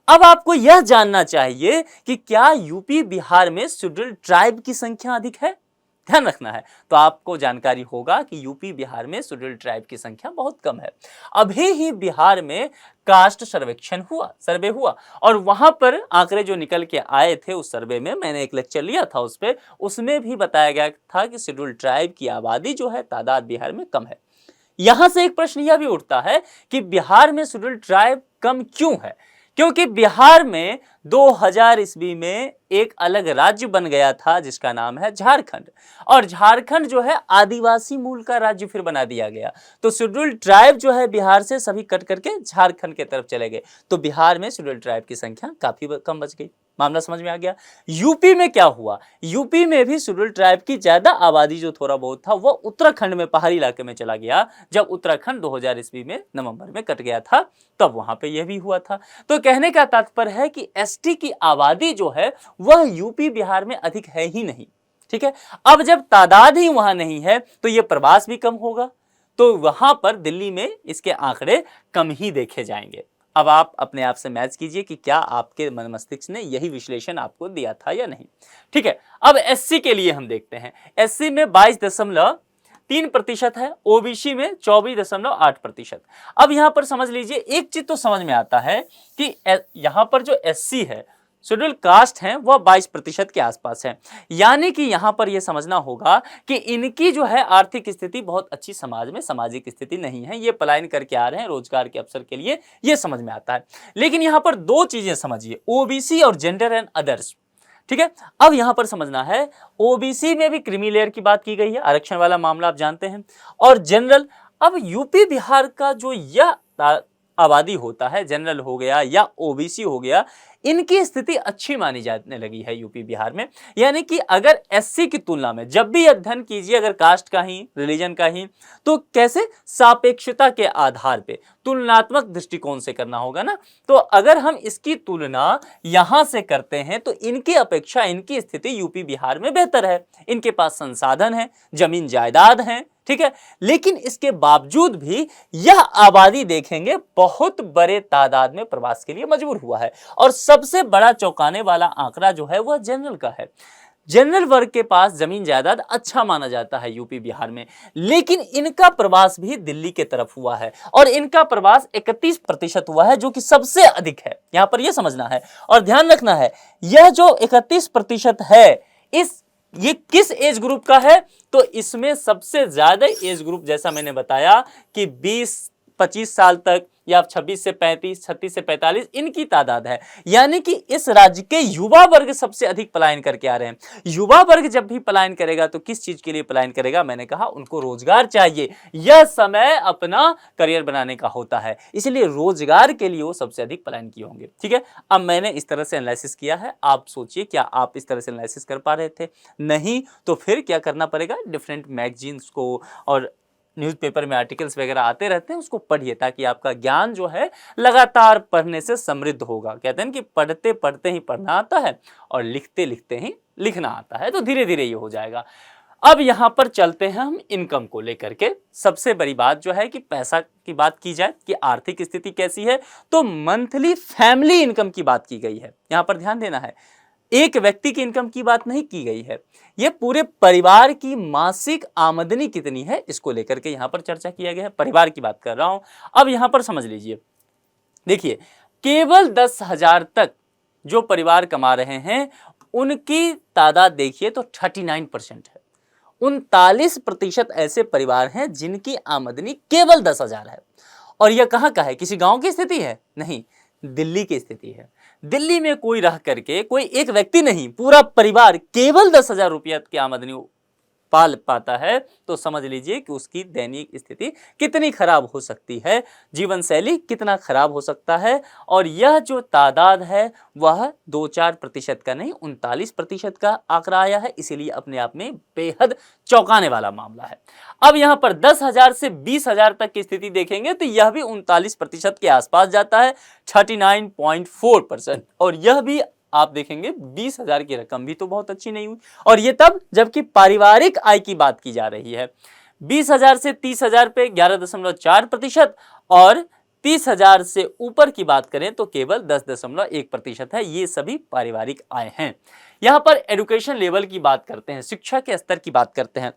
अब आपको यह जानना चाहिए कि क्या यूपी बिहार में शेड्यूल्ड ट्राइब की संख्या अधिक है, ध्यान रखना है। तो आपको जानकारी होगा कि यूपी बिहार में शेड्यूल्ड ट्राइब की संख्या बहुत कम है। अभी ही बिहार में कास्ट सर्वे हुआ, और वहां पर आंकड़े जो निकल के आए थे, उस सर्वे में मैंने एक लेक्चर लिया था उस पर, उसमें भी बताया गया था कि शेड्यूल्ड ट्राइब की आबादी जो है, तादाद बिहार में कम है। यहां से एक प्रश्न यह भी उठता है कि बिहार में शेड्यूल्ड ट्राइब कम क्यों है। क्योंकि बिहार में 2000 ईस्वी में एक अलग राज्य बन गया था जिसका नाम है झारखंड, और झारखंड जो है आदिवासी मूल का राज्य फिर बना दिया गया। तो शेड्यूल्ड ट्राइब जो है बिहार से सभी कट करके झारखंड के तरफ चले गए, तो बिहार में शेड्यूल्ड ट्राइब की संख्या काफी कम बच गई। मामला समझ में आ गया। यूपी में क्या हुआ, यूपी में भी शेड्यूल्ड ट्राइब की ज्यादा आबादी जो थोड़ा बहुत था वो उत्तराखंड में पहाड़ी इलाके में चला गया। जब उत्तराखंड 2000 ईस्वी में नवंबर में कट गया था तब वहां पे यह भी हुआ था। तो कहने का तात्पर्य है कि एसटी की आबादी जो है वह यूपी बिहार में अधिक है ही नहीं। ठीक है, अब जब तादाद ही वहां नहीं है तो यह प्रवास भी कम होगा, तो वहां पर दिल्ली में इसके आंकड़े कम ही देखे जाएंगे। अब आप अपने आप से मैच कीजिए कि क्या आपके मन मस्तिष्क ने यही विश्लेषण आपको दिया था या नहीं। ठीक है, अब एससी के लिए हम देखते हैं। एससी में 22.3% है, ओबीसी में 24.8%। अब यहां पर समझ लीजिए, एक चीज तो समझ में आता है कि यहां पर जो एससी है, शेड्यूल कास्ट हैं, वह 22% के आसपास है। यानी कि यहां पर यह समझना होगा कि इनकी जो है आर्थिक स्थिति बहुत अच्छी समाज में सामाजिक स्थिति नहीं है, ये पलायन करके आ रहे हैं रोजगार के अवसर के लिए, यह समझ में आता है। लेकिन यहां पर दो चीजें समझिए, ओबीसी और जेंडर एंड अदर्स। ठीक है, अब यहां पर समझना है, ओबीसी में भी क्रीमी लेयर की बात की गई है, आरक्षण वाला मामला आप जानते हैं, और जनरल। अब यूपी बिहार का जो यह आबादी होता है, जनरल हो गया या ओबीसी हो गया, इनकी स्थिति अच्छी मानी जाने लगी है यूपी बिहार में। यानी कि अगर एससी की तुलना में जब भी अध्ययन कीजिए, अगर कास्ट का ही, रिलीजन का ही, तो कैसे सापेक्षता के आधार पे तुलनात्मक दृष्टिकोण से करना होगा ना। तो अगर हम इसकी तुलना यहां से करते हैं तो इनकी अपेक्षा इनकी स्थिति यूपी बिहार में बेहतर है। इनके पास संसाधन है, जमीन जायदाद है, ठीक है। लेकिन इसके बावजूद भी यह आबादी देखेंगे बहुत बड़े तादाद में प्रवास के लिए मजबूर हुआ है। और सबसे बड़ा चौंकाने वाला आंकड़ा जो है वह जनरल का है। जनरल वर्ग के पास जमीन जायदाद अच्छा माना जाता है यूपी बिहार में, लेकिन इनका प्रवास भी दिल्ली के तरफ हुआ है, और इनका प्रवास 31% हुआ है, जो कि सबसे अधिक है। यहां पर यह समझना है और ध्यान रखना है, यह जो 31% है, ये किस एज ग्रुप का है, तो इसमें सबसे ज्यादा एज ग्रुप, जैसा मैंने बताया कि 20-25 साल तक या 26 से 35, 36 से 45 इनकी तादाद है। यानी कि इस राज्य के युवा वर्ग सबसे अधिक पलायन करके आ रहे हैं। युवा वर्ग जब भी पलायन करेगा तो किस चीज के लिए पलायन करेगा, मैंने कहा उनको रोजगार चाहिए, यह समय अपना करियर बनाने का होता है, इसलिए रोजगार के लिए वो सबसे अधिक पलायन किए होंगे। ठीक है, अब मैंने इस तरह से एनालिसिस किया है, आप सोचिए क्या आप इस तरह से एनालिसिस कर पा रहे थे? नहीं, तो फिर क्या करना पड़ेगा, डिफरेंट मैगजीन्स को और न्यूज़पेपर में आर्टिकल्स वगैरह आते रहते हैं, उसको पढ़िए, ताकि आपका ज्ञान जो है लगातार पढ़ने से समृद्ध होगा। कहते हैं कि पढ़ते पढ़ते ही पढ़ना आता है और लिखते लिखते ही लिखना आता है, तो धीरे धीरे ये हो जाएगा। अब यहाँ पर चलते हैं हम इनकम को लेकर के। सबसे बड़ी बात जो है कि पैसा की बात की जाए कि आर्थिक स्थिति कैसी है, तो मंथली फैमिली इनकम की बात की गई है। यहाँ पर ध्यान देना है, एक व्यक्ति की इनकम की बात नहीं की गई है, यह पूरे परिवार की मासिक आमदनी कितनी है इसको लेकर के यहां पर चर्चा किया गया है। परिवार की बात कर रहा हूं। अब यहां पर समझ लीजिए, देखिए केवल 10,000 तक जो परिवार कमा रहे हैं उनकी तादाद देखिए तो 39% है। 39% ऐसे परिवार हैं जिनकी आमदनी केवल 10,000 है। और यह कहां का है, किसी गांव की स्थिति है? नहीं, दिल्ली की स्थिति है। दिल्ली में कोई रह करके, कोई एक व्यक्ति नहीं, पूरा परिवार केवल 10,000 रुपया की आमदनी पाल पाता है, तो समझ लीजिए कि उसकी दैनिक स्थिति कितनी खराब हो सकती है, जीवन शैली कितना खराब हो सकता है। और यह जो तादाद है वह 2-4% का नहीं, 39% का आंकड़ा आया है, इसीलिए अपने आप में बेहद चौंकाने वाला मामला है। अब यहां पर 10,000 से 20,000 तक की स्थिति देखेंगे तो यह भी 39% के आसपास जाता है, 39.4%। और यह भी आप देखेंगे 20,000 की रकम भी तो बहुत अच्छी नहीं हुई। और ये तब जबकि पारिवारिक आय की बात की जा रही है। 20,000 से 30,000 पे 11.4%, और 30,000 से ऊपर की बात करें तो केवल 10.1% है। ये सभी पारिवारिक आय हैं। यहां पर एजुकेशन लेवल की बात करते हैं, शिक्षा के स्तर की बात करते हैं।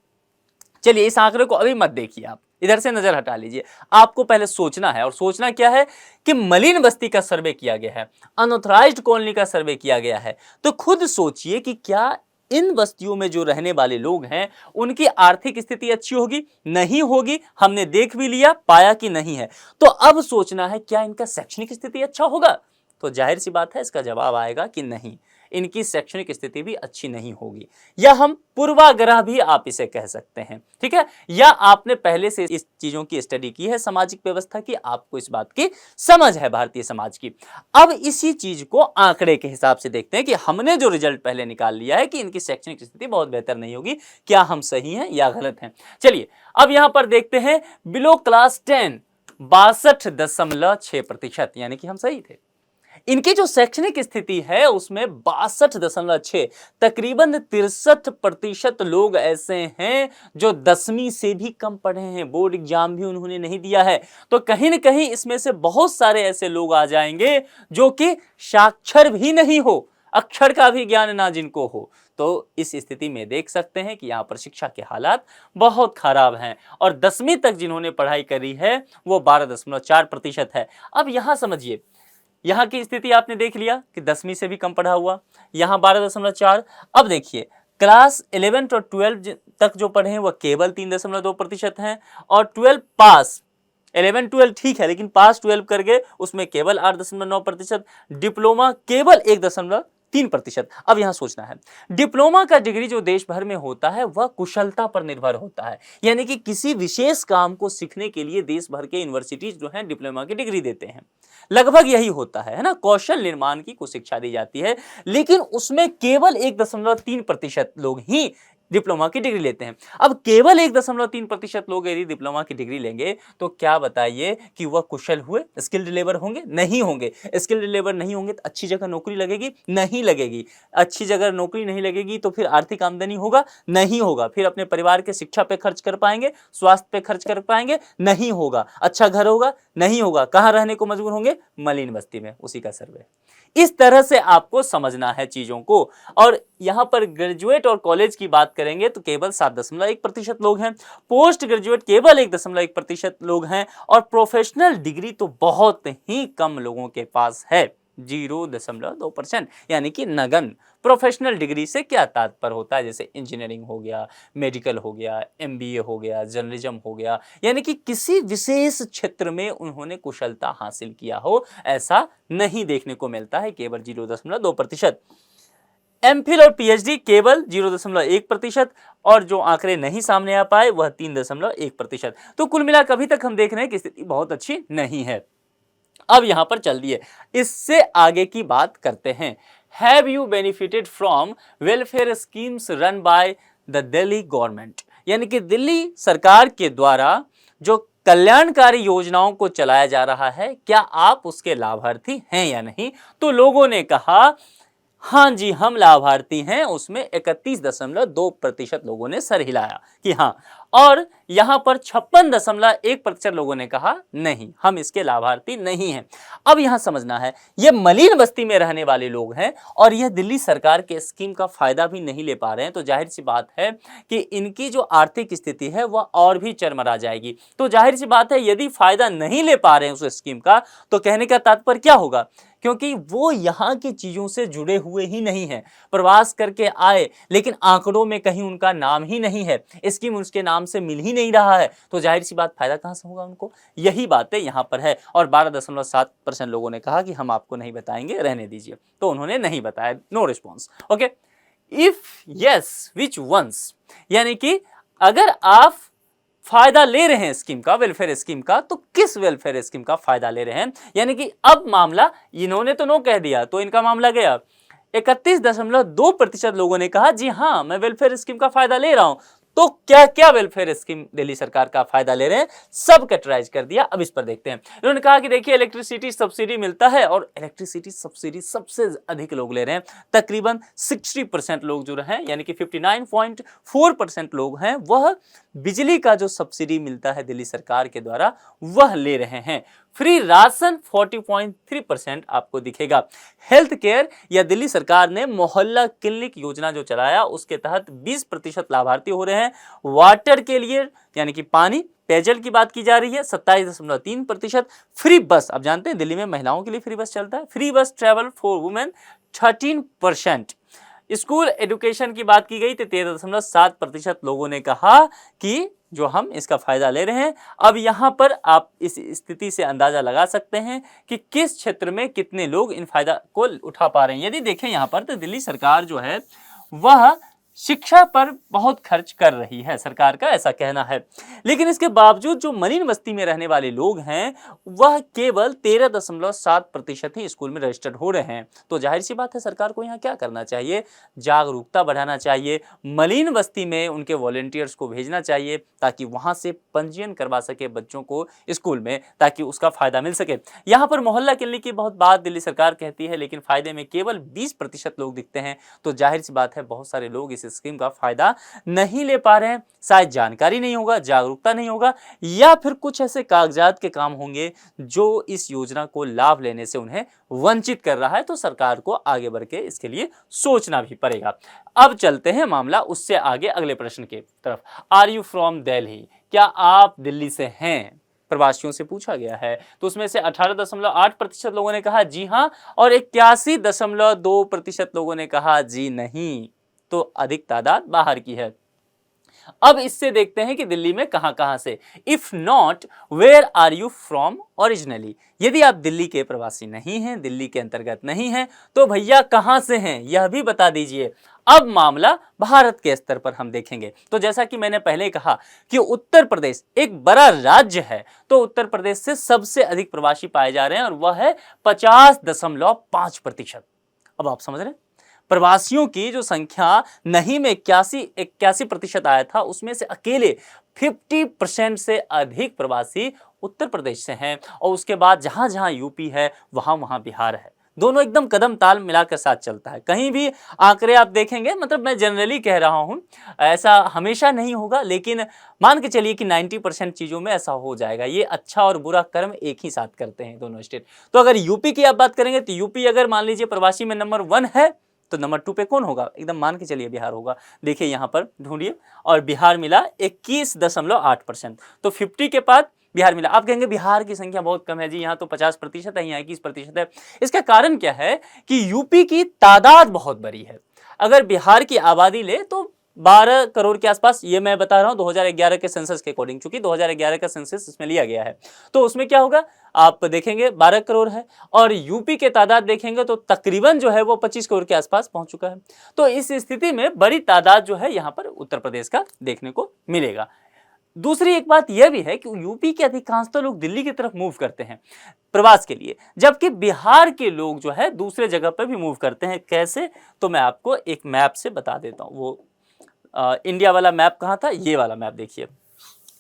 चलिए इस आंकड़े को अभी मत देखिए, आप इधर से नजर हटा लीजिए। आपको पहले सोचना है, और सोचना क्या है कि मलिन बस्ती का सर्वे किया गया है, अनऑथराइज्ड कॉलोनी का सर्वे किया गया है। तो खुद सोचिए कि क्या इन बस्तियों में जो रहने वाले लोग हैं उनकी आर्थिक स्थिति अच्छी होगी? नहीं होगी, हमने देख भी लिया, पाया कि नहीं है। तो अब सोचना है क्या इनका शैक्षणिक स्थिति अच्छा होगा? तो जाहिर सी बात है इसका जवाब आएगा कि नहीं, इनकी शैक्षणिक स्थिति भी अच्छी नहीं होगी, या हम पूर्वाग्रह भी आप इसे कह सकते हैं, ठीक है। या आपने पहले से इस चीजों की स्टडी की है, सामाजिक व्यवस्था की, आपको इस बात की समझ है भारतीय समाज की। अब इसी चीज को आंकड़े के हिसाब से देखते हैं कि हमने जो रिजल्ट पहले निकाल लिया है कि इनकी शैक्षणिक स्थिति बहुत बेहतर नहीं होगी, क्या हम सही हैं या गलत हैं। चलिए अब यहां पर देखते हैं बिलो क्लास 10 62.6%, यानी कि हम सही थे। इनकी जो शैक्षणिक स्थिति है उसमें 62.6, तकरीबन 63% लोग ऐसे हैं जो 10वीं से भी कम पढ़े हैं, बोर्ड एग्जाम भी उन्होंने नहीं दिया है। तो कहीं ना कहीं इसमें से बहुत सारे ऐसे लोग आ जाएंगे जो कि साक्षर भी नहीं हो, अक्षर का भी ज्ञान ना जिनको हो। तो इस स्थिति में देख सकते हैं कि यहाँ पर शिक्षा के हालात बहुत खराब हैं, और 10वीं तक जिन्होंने पढ़ाई करी है वो 12.4% है। अब यहाँ समझिए, यहाँ की स्थिति आपने देख लिया कि 10वीं से भी कम पढ़ा हुआ, यहाँ 12.4। अब देखिए क्लास 11 और 12 तक जो पढ़े हैं वह केवल 3.2% हैं, और 12 पास, 11-12 ठीक है लेकिन पास 12 कर गए उसमें केवल 8.9%, डिप्लोमा केवल 1.3%। अब यहां सोचना है, डिप्लोमा का डिग्री जो देश भर में होता है वह कुशलता पर निर्भर होता है, यानी कि किसी विशेष काम को सीखने के लिए देश भर के यूनिवर्सिटीज जो हैं डिप्लोमा की डिग्री देते हैं, लगभग यही होता है ना, कौशल निर्माण की कुछ शिक्षा दी जाती है, लेकिन उसमें केवल 1.3% लोग ही डिप्लोमा की डिग्री लेते हैं। अब केवल 1.3% लोग यदि डिप्लोमा की डिग्री लेंगे तो क्या बताइए कि वह कुशल हुए, स्किल्ड लेबर होंगे? नहीं होंगे। स्किल्ड लेबर नहीं होंगे तो अच्छी जगह नौकरी लगेगी? नहीं लगेगी। अच्छी जगह नौकरी नहीं लगेगी तो फिर आर्थिक आमदनी होगा? नहीं होगा। फिर अपने परिवार के शिक्षा पे खर्च कर पाएंगे, स्वास्थ्य पे खर्च कर पाएंगे? नहीं होगा। अच्छा घर होगा? नहीं होगा। कहां रहने को मजबूर होंगे? मलिन बस्ती में। उसी का सर्वे। इस तरह से आपको समझना है चीजों को। और यहां पर ग्रेजुएट और कॉलेज की बात करेंगे तो केवल 7.1% लोग हैं, पोस्ट ग्रेजुएट केवल 1.1% लोग हैं, और प्रोफेशनल डिग्री तो बहुत ही कम लोगों के पास है, 0.2%, यानी कि नगन। प्रोफेशनल डिग्री से क्या तात्पर्य होता है? जैसे इंजीनियरिंग हो गया, मेडिकल हो गया, MBA हो गया, जर्नलिज्म हो गया, यानी कि किसी विशेष क्षेत्र में उन्होंने कुशलता हासिल किया हो, ऐसा नहीं देखने को मिलता है, केवल 0.2%। MPhil और PhD केवल 0.1%, और जो आंकड़े नहीं सामने आ पाए वह 3.1%। तो कुल मिलाकर अभी तक हम देख रहे हैं कि स्थिति बहुत अच्छी नहीं है। अब यहां पर चल दिए, इससे आगे की बात करते हैं। Have you benefited from welfare schemes run by the Delhi government, यानी कि दिल्ली सरकार के द्वारा जो कल्याणकारी योजनाओं को चलाया जा रहा है, क्या आप उसके लाभार्थी हैं या नहीं? तो लोगों ने कहा हाँ जी हम लाभार्थी हैं, उसमें 31.2% लोगों ने सर हिलाया कि हाँ, और यहां पर 56.1% लोगों ने कहा नहीं हम इसके लाभार्थी नहीं हैं। अब यहां समझना है, ये मलिन बस्ती में रहने वाले लोग हैं और यह दिल्ली सरकार के स्कीम का फायदा भी नहीं ले पा रहे हैं, तो जाहिर सी बात है कि इनकी जो आर्थिक स्थिति है वह और भी चरमरा जाएगी। तो जाहिर सी बात है यदि फायदा नहीं ले पा रहे हैं उस स्कीम का, तो कहने का तात्पर्य क्या होगा, क्योंकि वो यहाँ की चीजों से जुड़े हुए ही नहीं है, प्रवास करके आए लेकिन आंकड़ों में कहीं उनका नाम ही नहीं है, स्कीम उसके नाम से मिल ही नहीं रहा है, तो जाहिर सी बात फायदा कहां से होगा उनको। यही बातें यहाँ पर है। और 12.7% लोगों ने कहा कि हम आपको नहीं बताएंगे, रहने दीजिए, तो उन्होंने नहीं बताया, no response. Okay, if yes which ones, यानी कि अगर आप फायदा ले रहे हैं स्कीम का, वेलफेयर स्कीम का, तो किस वेलफेयर स्कीम का फायदा ले रहे हैं। यानी कि अब मामला, इन्होंने तो नो कह दिया तो इनका मामला गया। 31.2% लोगों ने कहा जी हाँ मैं वेलफेयर स्कीम का फायदा ले रहा हूं। तो क्या क्या वेलफेयर स्कीम दिल्ली सरकार का फायदा ले रहे हैं, सब कैटेगराइज कर दिया। अब इस पर देखते हैं। इन्होंने कहा कि देखिए इलेक्ट्रिसिटी सब्सिडी मिलता है, और इलेक्ट्रिसिटी सब्सिडी सबसे अधिक लोग ले रहे हैं, तकरीबन 60% लोग जो हैं, यानी कि 59.4% लोग हैं, वह बिजली का जो सब्सिडी मिलता है दिल्ली सरकार के द्वारा वह ले रहे हैं। फ्री राशन 40.3% आपको दिखेगा। हेल्थ केयर या दिल्ली सरकार ने मोहल्ला क्लिनिक योजना जो चलाया उसके तहत 20% लाभार्थी हो रहे हैं। वाटर के लिए यानी कि पानी पेयजल की बात की जा रही है 27.3%। फ्री बस, आप जानते हैं दिल्ली में महिलाओं के लिए फ्री बस चलता है। फ्री बस travel for women 13%। School education की बात की गई तो 13.7% लोगों ने कहा कि जो हम इसका फायदा ले रहे हैं। अब यहाँ पर आप इस स्थिति से अंदाजा लगा सकते हैं कि किस क्षेत्र में कितने लोग इन फायदा को उठा पा रहे हैं। यदि देखें यहाँ पर तो दिल्ली सरकार जो है वह शिक्षा पर बहुत खर्च कर रही है, सरकार का ऐसा कहना है। लेकिन इसके बावजूद जो मरीन बस्ती में रहने वाले लोग हैं वह केवल 13.7% ही स्कूल में रजिस्टर्ड हो रहे हैं। तो जाहिर सी बात है सरकार को यहाँ क्या करना चाहिए, जागरूकता बढ़ाना चाहिए, मरीन बस्ती में उनके वॉलेंटियर्स को भेजना चाहिए ताकि वहाँ से पंजीयन करवा सके बच्चों को स्कूल में, ताकि उसका फायदा मिल सके। यहाँ पर मोहल्ला क्लिनिक की बहुत बात दिल्ली सरकार कहती है, लेकिन फायदे में केवल 20% लोग दिखते हैं। तो जाहिर सी बात है बहुत सारे लोग इस स्कीम का फायदा नहीं ले पा रहे हैं। शायद जानकारी नहीं होगा, जागरूकता नहीं होगा, या फिर कुछ ऐसे कागजात के काम होंगे जो इस योजना को लाभ लेने से उन्हें वंचित कर रहा है। तो सरकार को आगे बढ़ के इसके लिए सोचना भी पड़ेगा। अब चलते हैं मामला उससे आगे अगले प्रश्न की तरफ। Are you from Delhi? क्या आप दिल्ली से हैं? प्रवासियों से पूछा गया है। तो उसमें से 18.8% लोगों ने कहा जी हां और 81.2% लोगों ने कहा जी नहीं। तो अधिक तादाद बाहर की है। अब इससे देखते हैं कि दिल्ली में कहां से। If not, where are you from originally? यदि आप दिल्ली के प्रवासी नहीं हैं, दिल्ली के अंतर्गत नहीं हैं, तो भैया कहां से हैं यह भी बता दीजिए। अब मामला भारत के स्तर पर हम देखेंगे। तो जैसा कि मैंने पहले कहा कि उत्तर प्रदेश एक बड़ा राज्य है, तो उत्तर प्रदेश से सबसे अधिक प्रवासी पाए जा रहे हैं और वह है 50.5%। अब आप समझ रहे हैं प्रवासियों की जो संख्या नहीं में 81% आया था, उसमें से अकेले 50% से अधिक प्रवासी उत्तर प्रदेश से हैं और उसके बाद जहां जहां यूपी है वहां वहां बिहार है। दोनों एकदम कदम ताल मिलाकर साथ चलता है। कहीं भी आंकड़े आप देखेंगे, मतलब मैं जनरली कह रहा हूं, ऐसा हमेशा नहीं होगा, लेकिन मान के चलिए कि 90% चीज़ों में ऐसा हो जाएगा। ये अच्छा और बुरा कर्म एक ही साथ करते हैं दोनों स्टेट। तो अगर यूपी की आप बात करेंगे तो यूपी अगर मान लीजिए प्रवासी में नंबर 1 है तो नंबर 2 पे कौन होगा? एकदम मान के चलिए बिहार होगा। देखिए यहाँ पर ढूंढिए, और बिहार मिला 21.8%। तो 50 के बाद बिहार मिला। आप कहेंगे बिहार की संख्या बहुत कम है जी, यहाँ तो 50% है, यहाँ 21% है। इसका कारण क्या है कि यूपी की तादाद बहुत बड़ी है। अगर बिहार की आबादी ले तो 12 करोड़ के आसपास, ये मैं बता रहा हूँ 2011 के सेंसस के अकॉर्डिंग, चूंकि 2011 का सेंसस इसमें लिया गया है। तो उसमें क्या होगा, आप देखेंगे 12 करोड़ है और यूपी के तादाद देखेंगे तो तकरीबन जो है वो 25 करोड़ के आसपास पहुंच चुका है। तो इस स्थिति में बड़ी तादाद जो है यहाँ पर उत्तर प्रदेश का देखने को मिलेगा। दूसरी एक बात यह भी है कि यूपी के अधिकांशतः लोग दिल्ली की तरफ मूव करते हैं प्रवास के लिए, जबकि बिहार के लोग जो है दूसरे जगह पर भी मूव करते हैं। कैसे? तो मैं आपको एक मैप से बता देता हूँ। वो इंडिया वाला मैप कहाँ था, ये वाला मैप देखिए,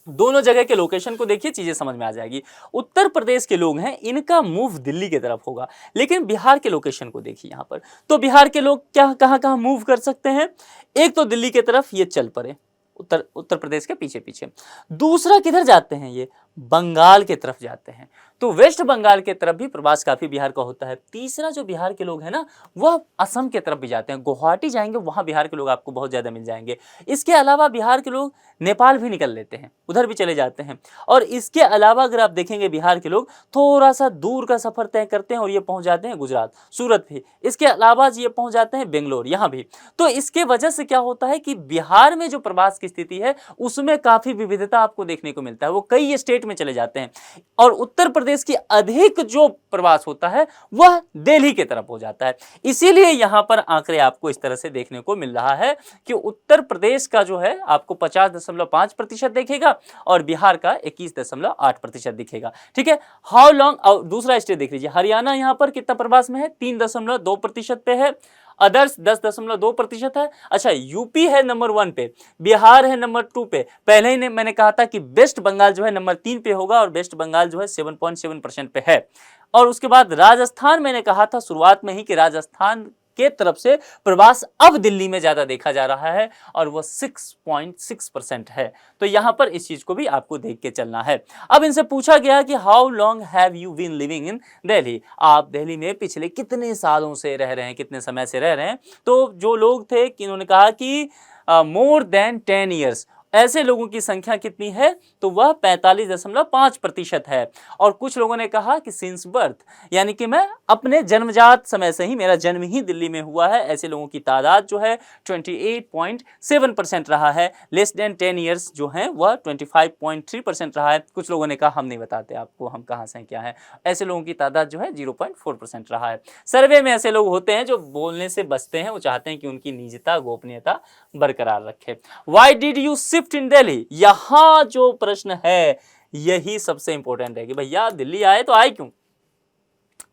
दोनों जगह के लोकेशन को देखिए, चीजें समझ में आ जाएगी। उत्तर प्रदेश के लोग हैं, इनका मूव दिल्ली की तरफ होगा, लेकिन बिहार के लोकेशन को देखिए यहाँ पर। तो बिहार के लोग क्या कहाँ मूव कर सकते हैं? एक तो दिल्ली की तरफ ये चल पड़े, उत्तर प्रदेश के पीछे पीछे। दूसरा किधर जाते हैं? ये बंगाल के तरफ जाते हैं। तो वेस्ट बंगाल के तरफ भी प्रवास काफी बिहार का होता है। तीसरा जो बिहार के लोग हैं ना, वह असम के तरफ भी जाते हैं। गुवाहाटी जाएंगे, वहां बिहार के लोग आपको बहुत ज्यादा मिल जाएंगे। इसके अलावा बिहार के लोग नेपाल भी निकल लेते हैं, उधर भी चले जाते हैं। और इसके अलावा अगर आप देखेंगे बिहार के लोग थोड़ा सा दूर का सफर तय करते हैं और ये पहुंच जाते हैं गुजरात, सूरत भी। इसके अलावा ये पहुंच जाते हैं बेंगलोर, यहाँ भी। तो इसके वजह से क्या होता है कि बिहार में जो प्रवास की स्थिति है उसमें काफी विविधता आपको देखने को मिलता है। वो कई स्टेट में चले जाते हैं और उत्तर प्रदेश की अधिक जो प्रवास होता है वह दिल्ली की तरफ हो जाता है। इसीलिए यहां पर आंकड़े आपको इस तरह से देखने को मिल रहा है कि उत्तर प्रदेश का जो है आपको 50.5% दिखेगा और बिहार का 21.8% दिखेगा। ठीक है, हाउ लॉन्ग। दूसरा स्टेट देख लीजिए, हरियाणा यहां पर कितना प्रवास में है? 3.2% पे है। अदर्स 10.2% है। अच्छा, यूपी है नंबर 1 पे, बिहार है नंबर 2 पे। पहले ही मैंने कहा था कि वेस्ट बंगाल जो है नंबर 3 पे होगा और वेस्ट बंगाल जो है 7.7% पे है। और उसके बाद राजस्थान, मैंने कहा था शुरुआत में ही कि राजस्थान के तरफ से प्रवास अब दिल्ली में ज्यादा देखा जा रहा है और वह 6.6% है। तो यहां पर इस चीज को भी आपको देख के चलना है। अब इनसे पूछा गया कि how long have you been living in Delhi? आप दिल्ली में पिछले कितने सालों से रह रहे हैं, कितने समय से रह रहे हैं? तो जो लोग थे कि इन्होंने कहा कि मोर देन 10 ईयर्स, ऐसे लोगों की संख्या कितनी है, तो वह 45.5% है। और कुछ लोगों ने कहा कि सिंस बर्थ, यानी कि मैं अपने जन्मजात समय से ही, मेरा जन्म ही दिल्ली में हुआ है, ऐसे लोगों की तादाद जो है 28.7% रहा है। लेस देन 10 ईयर्स जो है वह 25.3% रहा है। कुछ लोगों ने कहा हम नहीं बताते आपको हम कहाँ से हैं क्या है, ऐसे लोगों की तादाद जो है 0.4% रहा है। सर्वे में ऐसे लोग होते हैं जो बोलने से बचते हैं, वो चाहते हैं कि उनकी निजता गोपनीयता बरकरार रखे। Why did you shift in Delhi? यहाँ जो प्रश्न है यही सबसे इंपॉर्टेंट है कि भैया दिल्ली आए तो आए क्यों,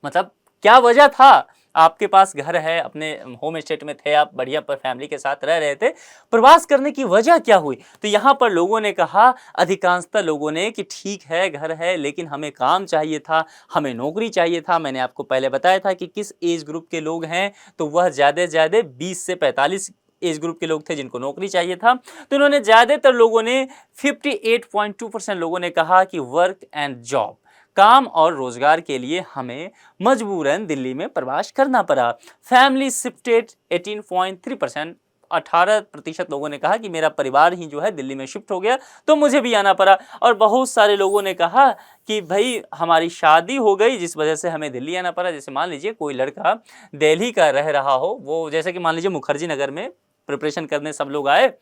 मतलब क्या वजह था। आपके पास घर है, अपने होम स्टेट में थे आप, बढ़िया पर फैमिली के साथ रह रहे थे, प्रवास करने की वजह क्या हुई। तो यहाँ पर लोगों ने कहा, अधिकांशतः लोगों ने, कि ठीक है घर है लेकिन हमें काम चाहिए था, हमें नौकरी चाहिए था। मैंने आपको पहले बताया था कि किस एज ग्रुप के लोग हैं, तो वह ज़्यादा से ज़्यादा 20 से 45 एज ग्रुप के लोग थे जिनको नौकरी चाहिए था। तो इन्होंने ज़्यादातर लोगों ने 58.2% लोगों ने कहा कि वर्क एंड जॉब, काम और रोजगार के लिए हमें मजबूरन दिल्ली में प्रवास करना पड़ा। फैमिली शिफ्टेड 18.3%, 18% लोगों ने कहा कि मेरा परिवार ही जो है दिल्ली में शिफ्ट हो गया तो मुझे भी आना पड़ा। और बहुत सारे लोगों ने कहा कि भाई हमारी शादी हो गई जिस वजह से हमें दिल्ली आना पड़ा। जैसे मान लीजिए कोई लड़का दिल्ली का रह रहा हो, वो जैसे कि मान लीजिए मुखर्जी नगर में प्रिपरेशन करने सब लोग आए,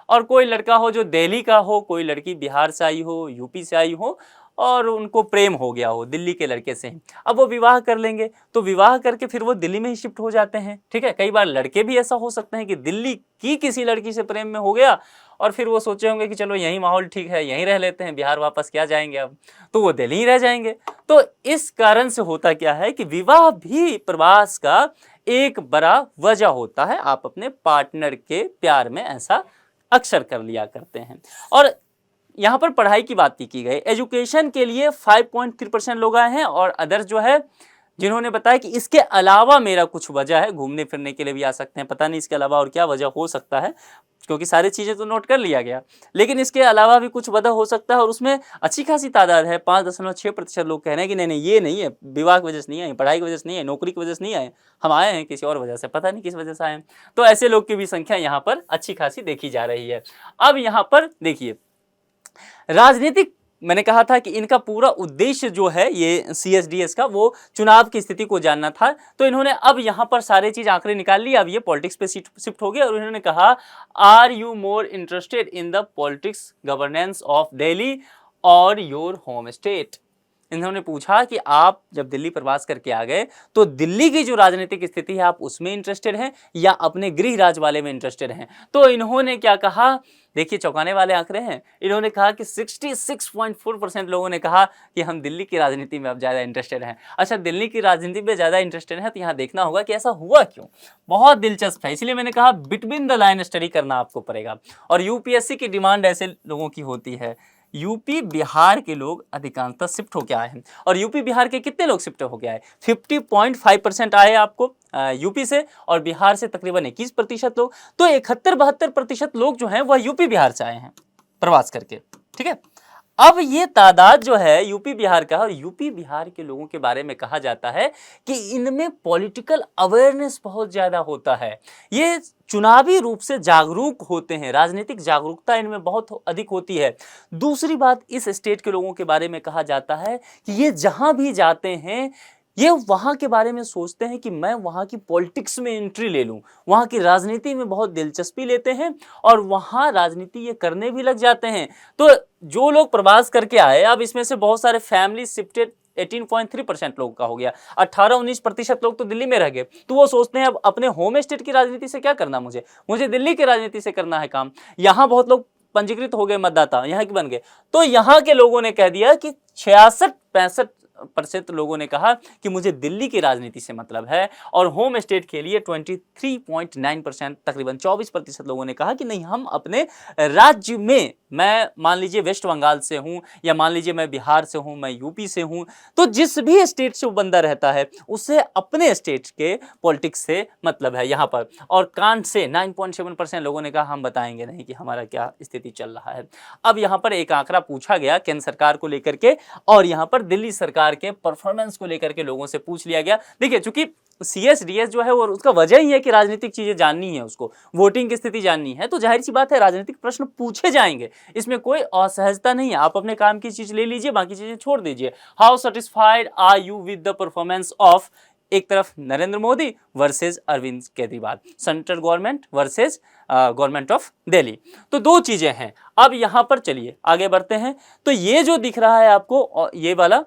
और कोई लड़का हो जो दिल्ली का हो, कोई लड़की बिहार से आई हो, यूपी से आई हो, और उनको प्रेम हो गया हो दिल्ली के लड़के से ही, अब वो विवाह कर लेंगे, तो विवाह करके फिर वो दिल्ली में ही शिफ्ट हो जाते हैं। ठीक है, कई बार लड़के भी ऐसा हो सकते हैं कि दिल्ली की किसी लड़की से प्रेम में हो गया और फिर वो सोचे होंगे कि चलो यहीं माहौल ठीक है, यहीं रह लेते हैं, बिहार वापस क्या जाएंगे, अब तो वो दिल्ली ही रह जाएंगे। तो इस कारण से होता क्या है कि विवाह भी प्रवास का एक बड़ा वजह होता है। आप अपने पार्टनर के प्यार में ऐसा अक्सर कर लिया करते हैं। और यहाँ पर पढ़ाई की बात भी की गई, एजुकेशन के लिए 5.3% लोग आए हैं, और अदर जो है जिन्होंने बताया कि इसके अलावा मेरा कुछ वजह है, घूमने फिरने के लिए भी आ सकते हैं, पता नहीं इसके अलावा और क्या वजह हो सकता है, क्योंकि सारी चीज़ें तो नोट कर लिया गया, लेकिन इसके अलावा भी कुछ वजह हो सकता है। और उसमें अच्छी खासी तादाद है, 5.6% लोग कह रहे हैं कि नहीं नहीं ये नहीं है, विवाह की वजह से नहीं आए, पढ़ाई की वजह से नहीं है, नौकरी की वजह से नहीं आए, हम आए हैं किसी और वजह से, पता नहीं किस वजह से आए हैं। तो ऐसे लोग की भी संख्या यहाँ पर अच्छी खासी देखी जा रही है। अब यहाँ पर देखिए, राजनीतिक, मैंने कहा था कि इनका पूरा उद्देश्य जो है ये CSDS का, वो चुनाव की स्थिति को जानना था। तो इन्होंने अब यहाँ पर सारे चीज आंकड़े निकाल लिए, अब ये पॉलिटिक्स पे शिफ्ट हो गए, और इन्होंने कहा, are you more interested in the politics governance of Delhi और योर होम स्टेट। इन्होंने पूछा कि आप जब दिल्ली प्रवास करके आ गए तो दिल्ली की जो राजनीतिक स्थिति है आप उसमें इंटरेस्टेड हैं या अपने गृह राज्य वाले में इंटरेस्टेड हैं। तो इन्होंने क्या कहा, देखिए चौंकाने वाले आंकड़े हैं। इन्होंने कहा कि 66.4% लोगों ने कहा कि हम दिल्ली की राजनीति में अब ज़्यादा इंटरेस्टेड हैं। अच्छा, दिल्ली की राजनीति में ज़्यादा इंटरेस्टेड है तो यहाँ देखना होगा कि ऐसा हुआ क्यों, बहुत दिलचस्प है। इसलिए मैंने कहा बिटवीन द लाइन स्टडी करना आपको पड़ेगा। और UPSC की डिमांड ऐसे लोगों की होती है, यूपी बिहार के लोग अधिकांशतः शिफ्ट होकर आए हैं। और यूपी बिहार के कितने लोग शिफ्ट होकर आए, 50.5% आए आपको यूपी से, और बिहार से तकरीबन 21% लोग। तो 71-72% लोग जो हैं वह यूपी बिहार से आए हैं प्रवास करके। ठीक है, अब ये तादाद जो है यूपी बिहार का, और यूपी बिहार के लोगों के बारे में कहा जाता है कि इनमें पॉलिटिकल अवेयरनेस बहुत ज़्यादा होता है, ये चुनावी रूप से जागरूक होते हैं, राजनीतिक जागरूकता इनमें बहुत अधिक होती है। दूसरी बात, इस स्टेट के लोगों के बारे में कहा जाता है कि ये जहां भी जाते हैं ये वहाँ के बारे में सोचते हैं कि मैं वहाँ की पॉलिटिक्स में एंट्री ले लूँ, वहाँ की राजनीति में बहुत दिलचस्पी लेते हैं और वहाँ राजनीति ये करने भी लग जाते हैं। तो जो लोग प्रवास करके आए, अब इसमें से बहुत सारे फैमिली शिफ्टेड 18.3% लोग का हो गया, 18-19% लोग तो दिल्ली में रह गए। तो वो सोचते हैं अब अपने होम स्टेट की राजनीति से क्या करना, मुझे दिल्ली की राजनीति से करना है काम। यहाँ बहुत लोग पंजीकृत हो गए, मतदाता यहाँ के बन गए। तो यहाँ के लोगों ने कह दिया कि 66-65% लोगों ने कहा कि मुझे दिल्ली की राजनीति से मतलब है। और होम स्टेट के लिए 23.9%, तकरीबन 24% लोगों ने कहा कि नहीं, हम अपने राज्य में, मैं मान लीजिए वेस्ट बंगाल से हूं, या मान लीजिए मैं बिहार से हूं, मैं यूपी से हूं, तो जिस भी स्टेट से वो बंदा रहता है उसे अपने स्टेट के पॉलिटिक्स से मतलब है यहाँ पर। और कांड से 9.7% लोगों ने कहा हम बताएंगे नहीं कि हमारा क्या स्थिति चल रहा है। अब यहाँ पर एक आंकड़ा पूछा गया केंद्र सरकार को लेकर के, और यहाँ पर दिल्ली सरकार सरकार के परफॉर्मेंस को लेकर के लोगों से पूछ लिया गया। देखिए, चूंकि CSDS जो है और उसका वजह ही है कि राजनीतिक चीजें जाननी है, उसको वोटिंग की स्थिति जाननी है, तो जाहिर सी बात है राजनीतिक प्रश्न पूछे जाएंगे, इसमें कोई असहजता नहीं है। आप अपने काम की चीज ले लीजिए, बाकी चीजें छोड़ दीजिए। How satisfied are you with the performance of, एक तरफ Narendra Modi versus Arvind Kejriwal, central government versus government of Delhi. तो दो चीजें हैं। अब यहां पर चलिए आगे बढ़ते हैं। तो ये जो दिख रहा है आपको, ये वाला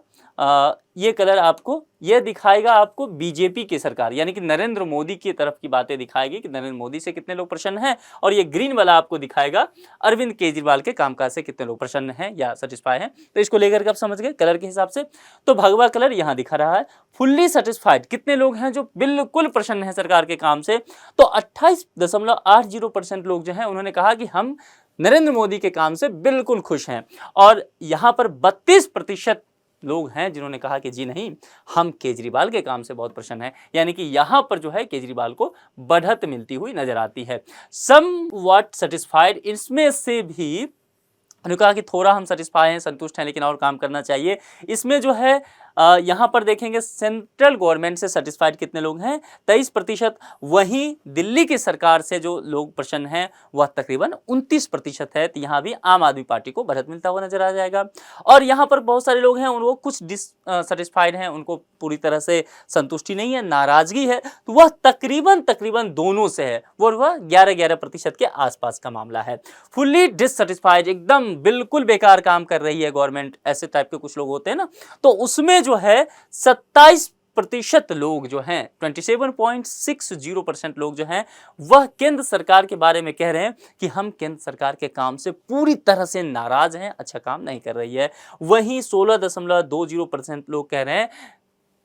ये कलर आपको ये दिखाएगा आपको बीजेपी की सरकार, यानी कि नरेंद्र मोदी की तरफ की बातें दिखाएगी कि नरेंद्र मोदी से कितने लोग प्रसन्न हैं, और ये ग्रीन वाला आपको दिखाएगा अरविंद केजरीवाल के कामकाज से कितने लोग प्रसन्न हैं या सेटिस्फाई हैं। तो इसको लेकर के आप समझ गए कलर के हिसाब से। तो भगवा कलर यहां दिखा रहा है। फुल्ली सेटिस्फाइड कितने लोग हैं जो बिल्कुल प्रसन्न हैं सरकार के काम से, तो 28.80% लोग जो हैं उन्होंने कहा कि हम नरेंद्र मोदी के काम से बिल्कुल खुश हैं। और यहां पर 32% लोग हैं जिन्होंने कहा कि जी नहीं, हम केजरीवाल के काम से बहुत प्रसन्न हैं। यानी कि यहां पर जो है केजरीवाल को बढ़त मिलती हुई नजर आती है। सम व्हाट सेटिस्फाइड, इसमें से भी उन्होंने कहा कि थोड़ा हम सेटिस्फाई हैं, संतुष्ट हैं, लेकिन और काम करना चाहिए। इसमें जो है यहां पर देखेंगे सेंट्रल गवर्नमेंट से सेटिस्फाइड कितने लोग हैं, 23%। वहीं दिल्ली की सरकार से जो लोग प्रसन्न हैं वह तकरीबन 29% है। तो यहां भी आम आदमी पार्टी को बढ़त मिलता हुआ नजर आ जाएगा। और यहां पर बहुत सारे लोग हैं उनको कुछ डिससेटिस्फाइड हैं, उनको पूरी तरह से संतुष्टि नहीं है, नाराजगी है, तो वह तकरीबन दोनों से है, वह 11% के आसपास का मामला है। फुल्ली डिससेटिस्फाइड, एकदम बिल्कुल बेकार काम कर रही है गवर्नमेंट, ऐसे टाइप के कुछ लोग होते हैं ना, तो उसमें जो है 27% लोग जो हैं, 27.60% लोग जो हैं वह केंद्र सरकार के बारे में कह रहे हैं कि हम केंद्र सरकार के काम से पूरी तरह से नाराज हैं, अच्छा काम नहीं कर रही है। वहीं 16.20% लोग कह रहे हैं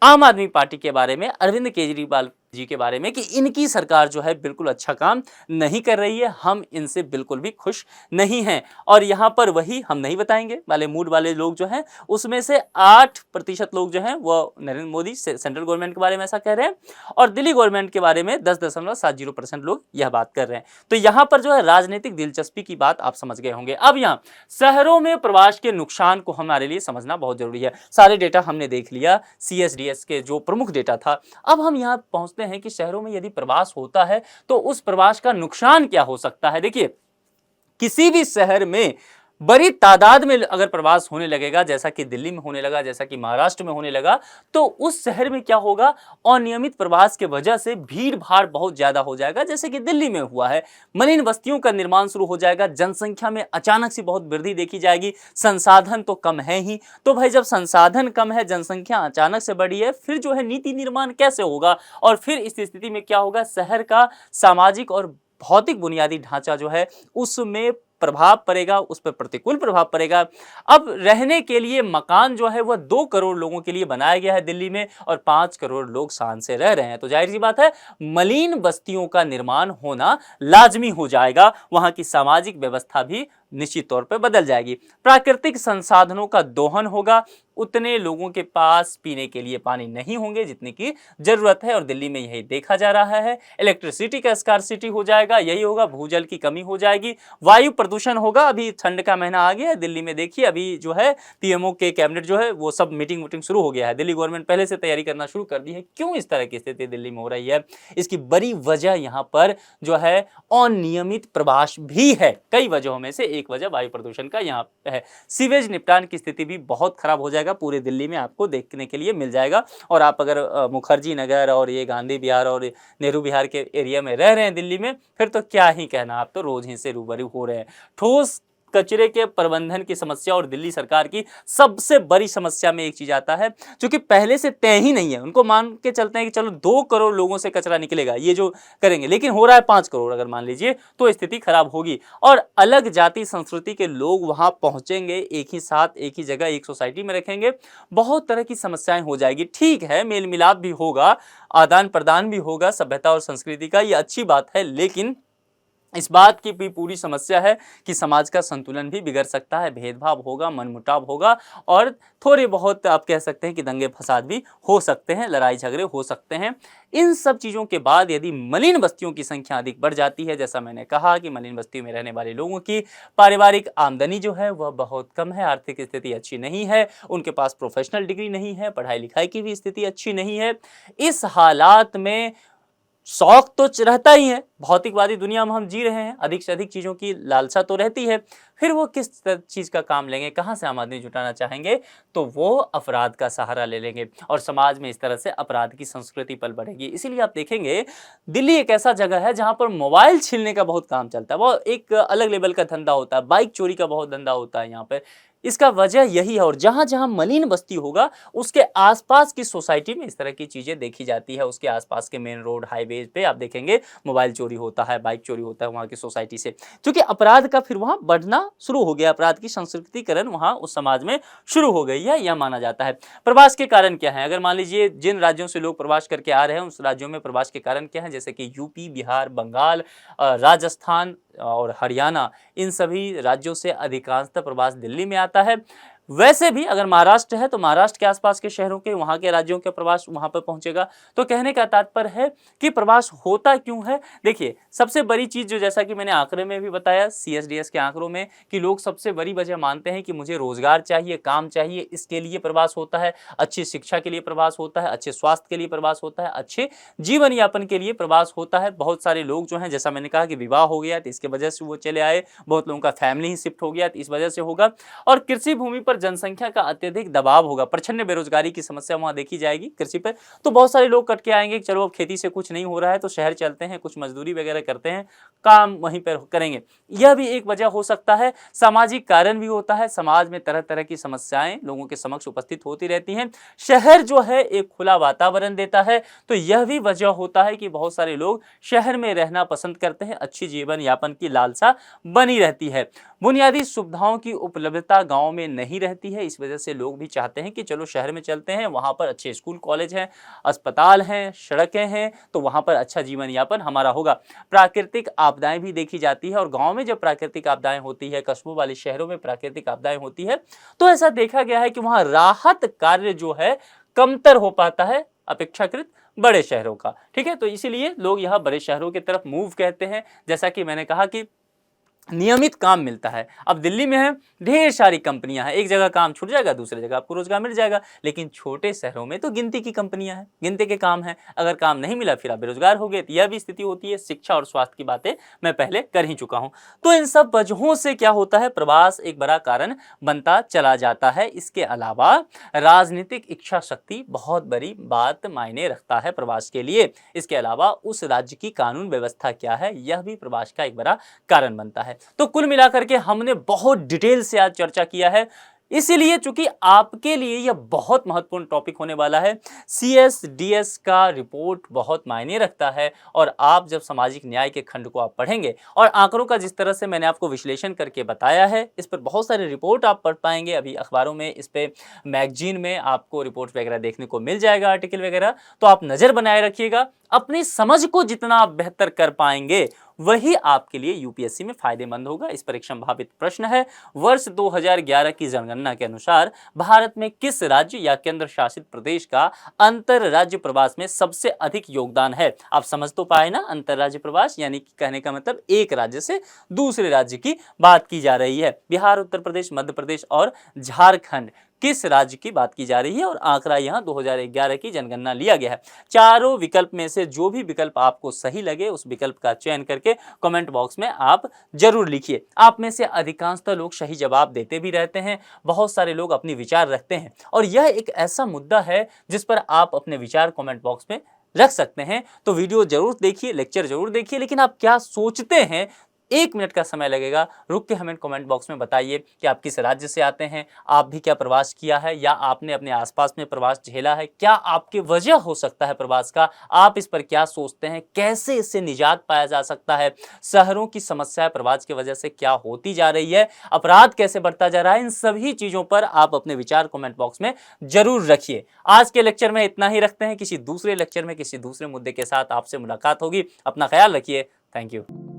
आम आदमी पार्टी के बारे में, अरविंद केजरीवाल जी के बारे में, कि इनकी सरकार जो है बिल्कुल अच्छा काम नहीं कर रही है, हम इनसे बिल्कुल भी खुश नहीं हैं। और यहाँ पर वही हम नहीं बताएंगे वाले मूड वाले लोग जो हैं, उसमें से 8% लोग जो हैं वो नरेंद्र मोदी से सेंट्रल गवर्नमेंट के बारे में ऐसा कह रहे हैं, और दिल्ली गवर्नमेंट के बारे में 10.70% लोग यह बात कर रहे हैं। तो यहाँ पर जो है राजनीतिक दिलचस्पी की बात आप समझ गए होंगे। अब यहाँ शहरों में प्रवास के नुकसान को हमारे लिए समझना बहुत जरूरी है। सारे डेटा हमने देख लिया, CSDS के जो प्रमुख डेटा था। अब हम यहाँ पहुंचते हैं कि शहरों में यदि प्रवास होता है तो उस प्रवास का नुकसान क्या हो सकता है। देखिए, किसी भी शहर में बड़ी तादाद में अगर प्रवास होने लगेगा, जैसा कि दिल्ली में होने लगा, जैसा कि महाराष्ट्र में होने लगा, तो उस शहर में क्या होगा, अनियमित प्रवास के वजह से भीड़ भाड़ बहुत ज्यादा हो जाएगा, जैसे कि दिल्ली में हुआ है। मलिन बस्तियों का निर्माण शुरू हो जाएगा, जनसंख्या में अचानक से बहुत वृद्धि देखी जाएगी, संसाधन तो कम है ही। तो भाई जब संसाधन कम है, जनसंख्या अचानक से बढ़ी है, फिर जो है नीति निर्माण कैसे होगा, और फिर इस स्थिति में क्या होगा, शहर का सामाजिक और भौतिक बुनियादी ढांचा जो है उसमें प्रभाव पड़ेगा, उस पर प्रतिकूल प्रभाव पड़ेगा। अब रहने के लिए मकान जो है वह 2 करोड़ लोगों के लिए बनाया गया है दिल्ली में, और 5 करोड़ लोग शान से रह रहे हैं। तो जाहिर सी बात है मलिन बस्तियों का निर्माण होना लाजमी हो जाएगा, वहां की सामाजिक व्यवस्था भी निश्चित तौर पर बदल जाएगी। प्राकृतिक संसाधनों का दोहन होगा, उतने लोगों के पास पीने के लिए पानी नहीं होंगे जितने की जरूरत है, और दिल्ली में यही देखा जा रहा है। इलेक्ट्रिसिटी का स्कार्सिटी हो जाएगा, यही होगा, भूजल की कमी हो जाएगी, वायु प्रदूषण होगा। अभी ठंड का महीना आ गया है दिल्ली में, देखिए अभी जो है पीएमओ के कैबिनेट जो है वो सब मीटिंग शुरू हो गया है। दिल्ली गवर्नमेंट पहले से तैयारी करना शुरू कर दी है। क्यों इस तरह की स्थिति दिल्ली में हो रही है, इसकी बड़ी वजह यहाँ पर जो है अनियमित प्रवास भी है। कई वजहों में से एक वजह वायु प्रदूषण का यहाँ है। सीवेज निपटान की स्थिति भी बहुत खराब हो जाएगा, पूरे दिल्ली में आपको देखने के लिए मिल जाएगा। और आप अगर मुखर्जी नगर और ये गांधी विहार और नेहरू विहार के एरिया में रह रहे हैं दिल्ली में, फिर तो क्या ही कहना, आप तो रोज ही से रूबरू हो रहे हैं। ठोस कचरे के प्रबंधन की समस्या और दिल्ली सरकार की सबसे बड़ी समस्या में एक चीज आता है, जो कि पहले से तय ही नहीं है। उनको मान के चलते हैं कि चलो 2 करोड़ लोगों से कचरा निकलेगा, ये जो करेंगे, लेकिन हो रहा है 5 करोड़ अगर मान लीजिए, तो स्थिति खराब होगी। और अलग जाति संस्कृति के लोग वहां पहुंचेंगे, एक ही साथ एक ही जगह एक सोसाइटी में रखेंगे, बहुत तरह की समस्याएं हो जाएगी। ठीक है, मेल मिलाप भी होगा, आदान प्रदान भी होगा सभ्यता और संस्कृति का, ये अच्छी बात है, लेकिन इस बात की भी पूरी समस्या है कि समाज का संतुलन भी बिगड़ सकता है, भेदभाव होगा, मनमुटाव होगा और थोड़े बहुत आप कह सकते हैं कि दंगे फसाद भी हो सकते हैं, लड़ाई झगड़े हो सकते हैं। इन सब चीज़ों के बाद यदि मलिन बस्तियों की संख्या अधिक बढ़ जाती है, जैसा मैंने कहा कि मलिन बस्तियों में रहने वाले लोगों की पारिवारिक आमदनी जो है वह बहुत कम है, आर्थिक स्थिति अच्छी नहीं है, उनके पास प्रोफेशनल डिग्री नहीं है, पढ़ाई लिखाई की भी स्थिति अच्छी नहीं है। इस हालात में शौक तो रहता ही है, भौतिकवादी दुनिया में हम जी रहे हैं, अधिक से अधिक चीज़ों की लालसा तो रहती है। फिर वो किस चीज़ का काम लेंगे, कहाँ से आमदनी जुटाना चाहेंगे, तो वो अपराध का सहारा ले लेंगे और समाज में इस तरह से अपराध की संस्कृति पल बढ़ेगी। इसीलिए आप देखेंगे दिल्ली एक ऐसा जगह है जहाँ पर मोबाइल छीनने का बहुत काम चलता है, वो एक अलग लेवल का धंधा होता है, बाइक चोरी का बहुत धंधा होता है यहाँ पर। इसका वजह यही है और जहाँ जहाँ मलिन बस्ती होगा उसके आसपास की सोसाइटी में इस तरह की चीज़ें देखी जाती है। उसके आसपास के मेन रोड हाईवे पे आप देखेंगे मोबाइल चोरी होता है, बाइक चोरी होता है वहाँ की सोसाइटी से, क्योंकि अपराध का फिर वहाँ बढ़ना शुरू हो गया, अपराध की संस्कृतिकरण वहाँ उस समाज में शुरू हो गई है, यह माना जाता है। प्रवास के कारण क्या है, अगर मान लीजिए जिन राज्यों से लोग प्रवास करके आ रहे हैं उस राज्यों में प्रवास के कारण क्या है, जैसे कि यूपी, बिहार, बंगाल, राजस्थान और हरियाणा, इन सभी राज्यों से अधिकांशतः प्रवास दिल्ली में आता है। वैसे भी अगर महाराष्ट्र है तो महाराष्ट्र के आसपास के शहरों के, वहाँ के राज्यों के प्रवास वहाँ पर पहुँचेगा। तो कहने का तात्पर्य है कि प्रवास होता क्यों है। देखिए सबसे बड़ी चीज़ जो, जैसा कि मैंने आंकड़े में भी बताया, CSDS के आंकड़ों में, कि लोग सबसे बड़ी वजह मानते हैं कि मुझे रोजगार चाहिए, काम चाहिए, इसके लिए प्रवास होता है, अच्छी शिक्षा के लिए प्रवास होता है, अच्छे स्वास्थ्य के लिए प्रवास होता है, अच्छे जीवन यापन के लिए प्रवास होता है। बहुत सारे लोग जो हैं, जैसा मैंने कहा कि विवाह हो गया तो इसके वजह से वो चले आए, बहुत लोगों का फैमिली ही शिफ्ट हो गया तो इस वजह से होगा, और कृषि भूमि पर जनसंख्या का अत्यधिक दबाव होगा, प्रचंड बेरोजगारी की समस्या वहां देखी जाएगी कृषि पर, तो बहुत सारे लोग कट के आएंगे कि चलो अब खेती से कुछ नहीं हो रहा है तो शहर चलते हैं, कुछ मजदूरी वगैरह करते हैं, काम वहीं पर करेंगे। यह भी एक वजह हो सकता है। सामाजिक कारण भी होता है, समाज में तरह तरह की समस्याएं लोगों के समक्ष उपस्थित होती रहती हैं। शहर जो है एक खुला वातावरण देता है, तो यह भी वजह होता है कि बहुत सारे लोग शहर में रहना पसंद करते हैं, अच्छी जीवन यापन की लालसा बनी रहती है। बुनियादी सुविधाओं की उपलब्धता गांव में नहीं रहती है, इस वजह से लोग भी चाहते हैं कि चलो शहर में चलते हैं, वहां पर अच्छे स्कूल कॉलेज हैं, अस्पताल हैं, सड़कें हैं, तो वहां पर अच्छा जीवन यापन हमारा होगा। प्राकृतिक आपदाएं भी देखी जाती है और गांव में जब प्राकृतिक आपदाएं होती है, कस्बों वाले शहरों में प्राकृतिक आपदाएं होती है, तो ऐसा देखा गया है कि वहां राहत कार्य जो है कमतर हो पाता है अपेक्षाकृत बड़े शहरों का। ठीक है, तो इसीलिए लोग यहाँ बड़े शहरों की तरफ मूव कहते हैं। जैसा कि मैंने कहा कि नियमित काम मिलता है। अब दिल्ली में है, ढेर सारी कंपनियां हैं, एक जगह काम छूट जाएगा दूसरी जगह आपको रोजगार मिल जाएगा, लेकिन छोटे शहरों में तो गिनती की कंपनियां हैं, गिनती के काम हैं, अगर काम नहीं मिला फिर आप बेरोजगार हो गए, तो यह भी स्थिति होती है। शिक्षा और स्वास्थ्य की बातें मैं पहले कर ही चुका हूं। तो इन सब वजहों से क्या होता है, प्रवास एक बड़ा कारण बनता चला जाता है। इसके अलावा राजनीतिक इच्छा शक्ति बहुत बड़ी बात मायने रखता है प्रवास के लिए। इसके अलावा उस राज्य की कानून व्यवस्था क्या है, यह भी प्रवास का एक बड़ा कारण बनता है। तो कुल मिलाकर के हमने बहुत डिटेल से आज चर्चा किया है, इसीलिए चूंकि आपके लिए यह बहुत महत्वपूर्ण टॉपिक होने वाला है। CSDS का रिपोर्ट बहुत मायने रखता है और आप जब सामाजिक न्याय के खंड को आप पढ़ेंगे और आंकड़ों का जिस तरह से मैंने आपको विश्लेषण करके बताया है, इस पर बहुत सारे रिपोर्ट आप पढ़ पाएंगे। अभी अखबारों में, इस पे मैगजीन में आपको रिपोर्ट वगैरह देखने को मिल जाएगा, आर्टिकल वगैरह, तो आप नज़र बनाए रखिएगा। अपनी समझ को जितना आप बेहतर कर पाएंगे वही आपके लिए यूपीएससी में फायदेमंद होगा। इस पर एक संभावित प्रश्न है, वर्ष 2011 की जनगणना के अनुसार भारत में किस राज्य या केंद्र शासित प्रदेश का अंतर राज्य प्रवास में सबसे अधिक योगदान है। आप समझ तो पाए ना, अंतर राज्य प्रवास यानी कि कहने का मतलब एक राज्य से दूसरे राज्य की बात की जा रही है। बिहार, उत्तर प्रदेश, मध्य प्रदेश और झारखंड, किस राज्य की बात की जा रही है और आंकड़ा यहां 2011 की जनगणना लिया गया है। चारों विकल्प में से जो भी विकल्प आपको सही लगे उस विकल्प का चयन करके कमेंट बॉक्स में आप जरूर लिखिए। आप में से अधिकांशतः लोग सही जवाब देते भी रहते हैं, बहुत सारे लोग अपने विचार रखते हैं और यह एक ऐसा मुद्दा है जिस पर आप अपने विचार कमेंट बॉक्स में रख सकते हैं। तो वीडियो जरूर देखिए, लेक्चर जरूर देखिए, लेकिन आप क्या सोचते हैं, 1 मिनट का समय लगेगा, रुक के हमें कमेंट बॉक्स में बताइए कि आप किस राज्य से आते हैं, आप भी क्या प्रवास किया है या आपने अपने आसपास में प्रवास झेला है, क्या आपके वजह हो सकता है प्रवास का, आप इस पर क्या सोचते हैं, कैसे इससे निजात पाया जा सकता है, शहरों की समस्या प्रवास की वजह से क्या होती जा रही है, अपराध कैसे बढ़ता जा रहा है, इन सभी चीजों पर आप अपने विचार कमेंट बॉक्स में जरूर रखिए। आज के लेक्चर में इतना ही रखते हैं, किसी दूसरे लेक्चर में किसी दूसरे मुद्दे के साथ आपसे मुलाकात होगी। अपना ख्याल रखिए। Thank you.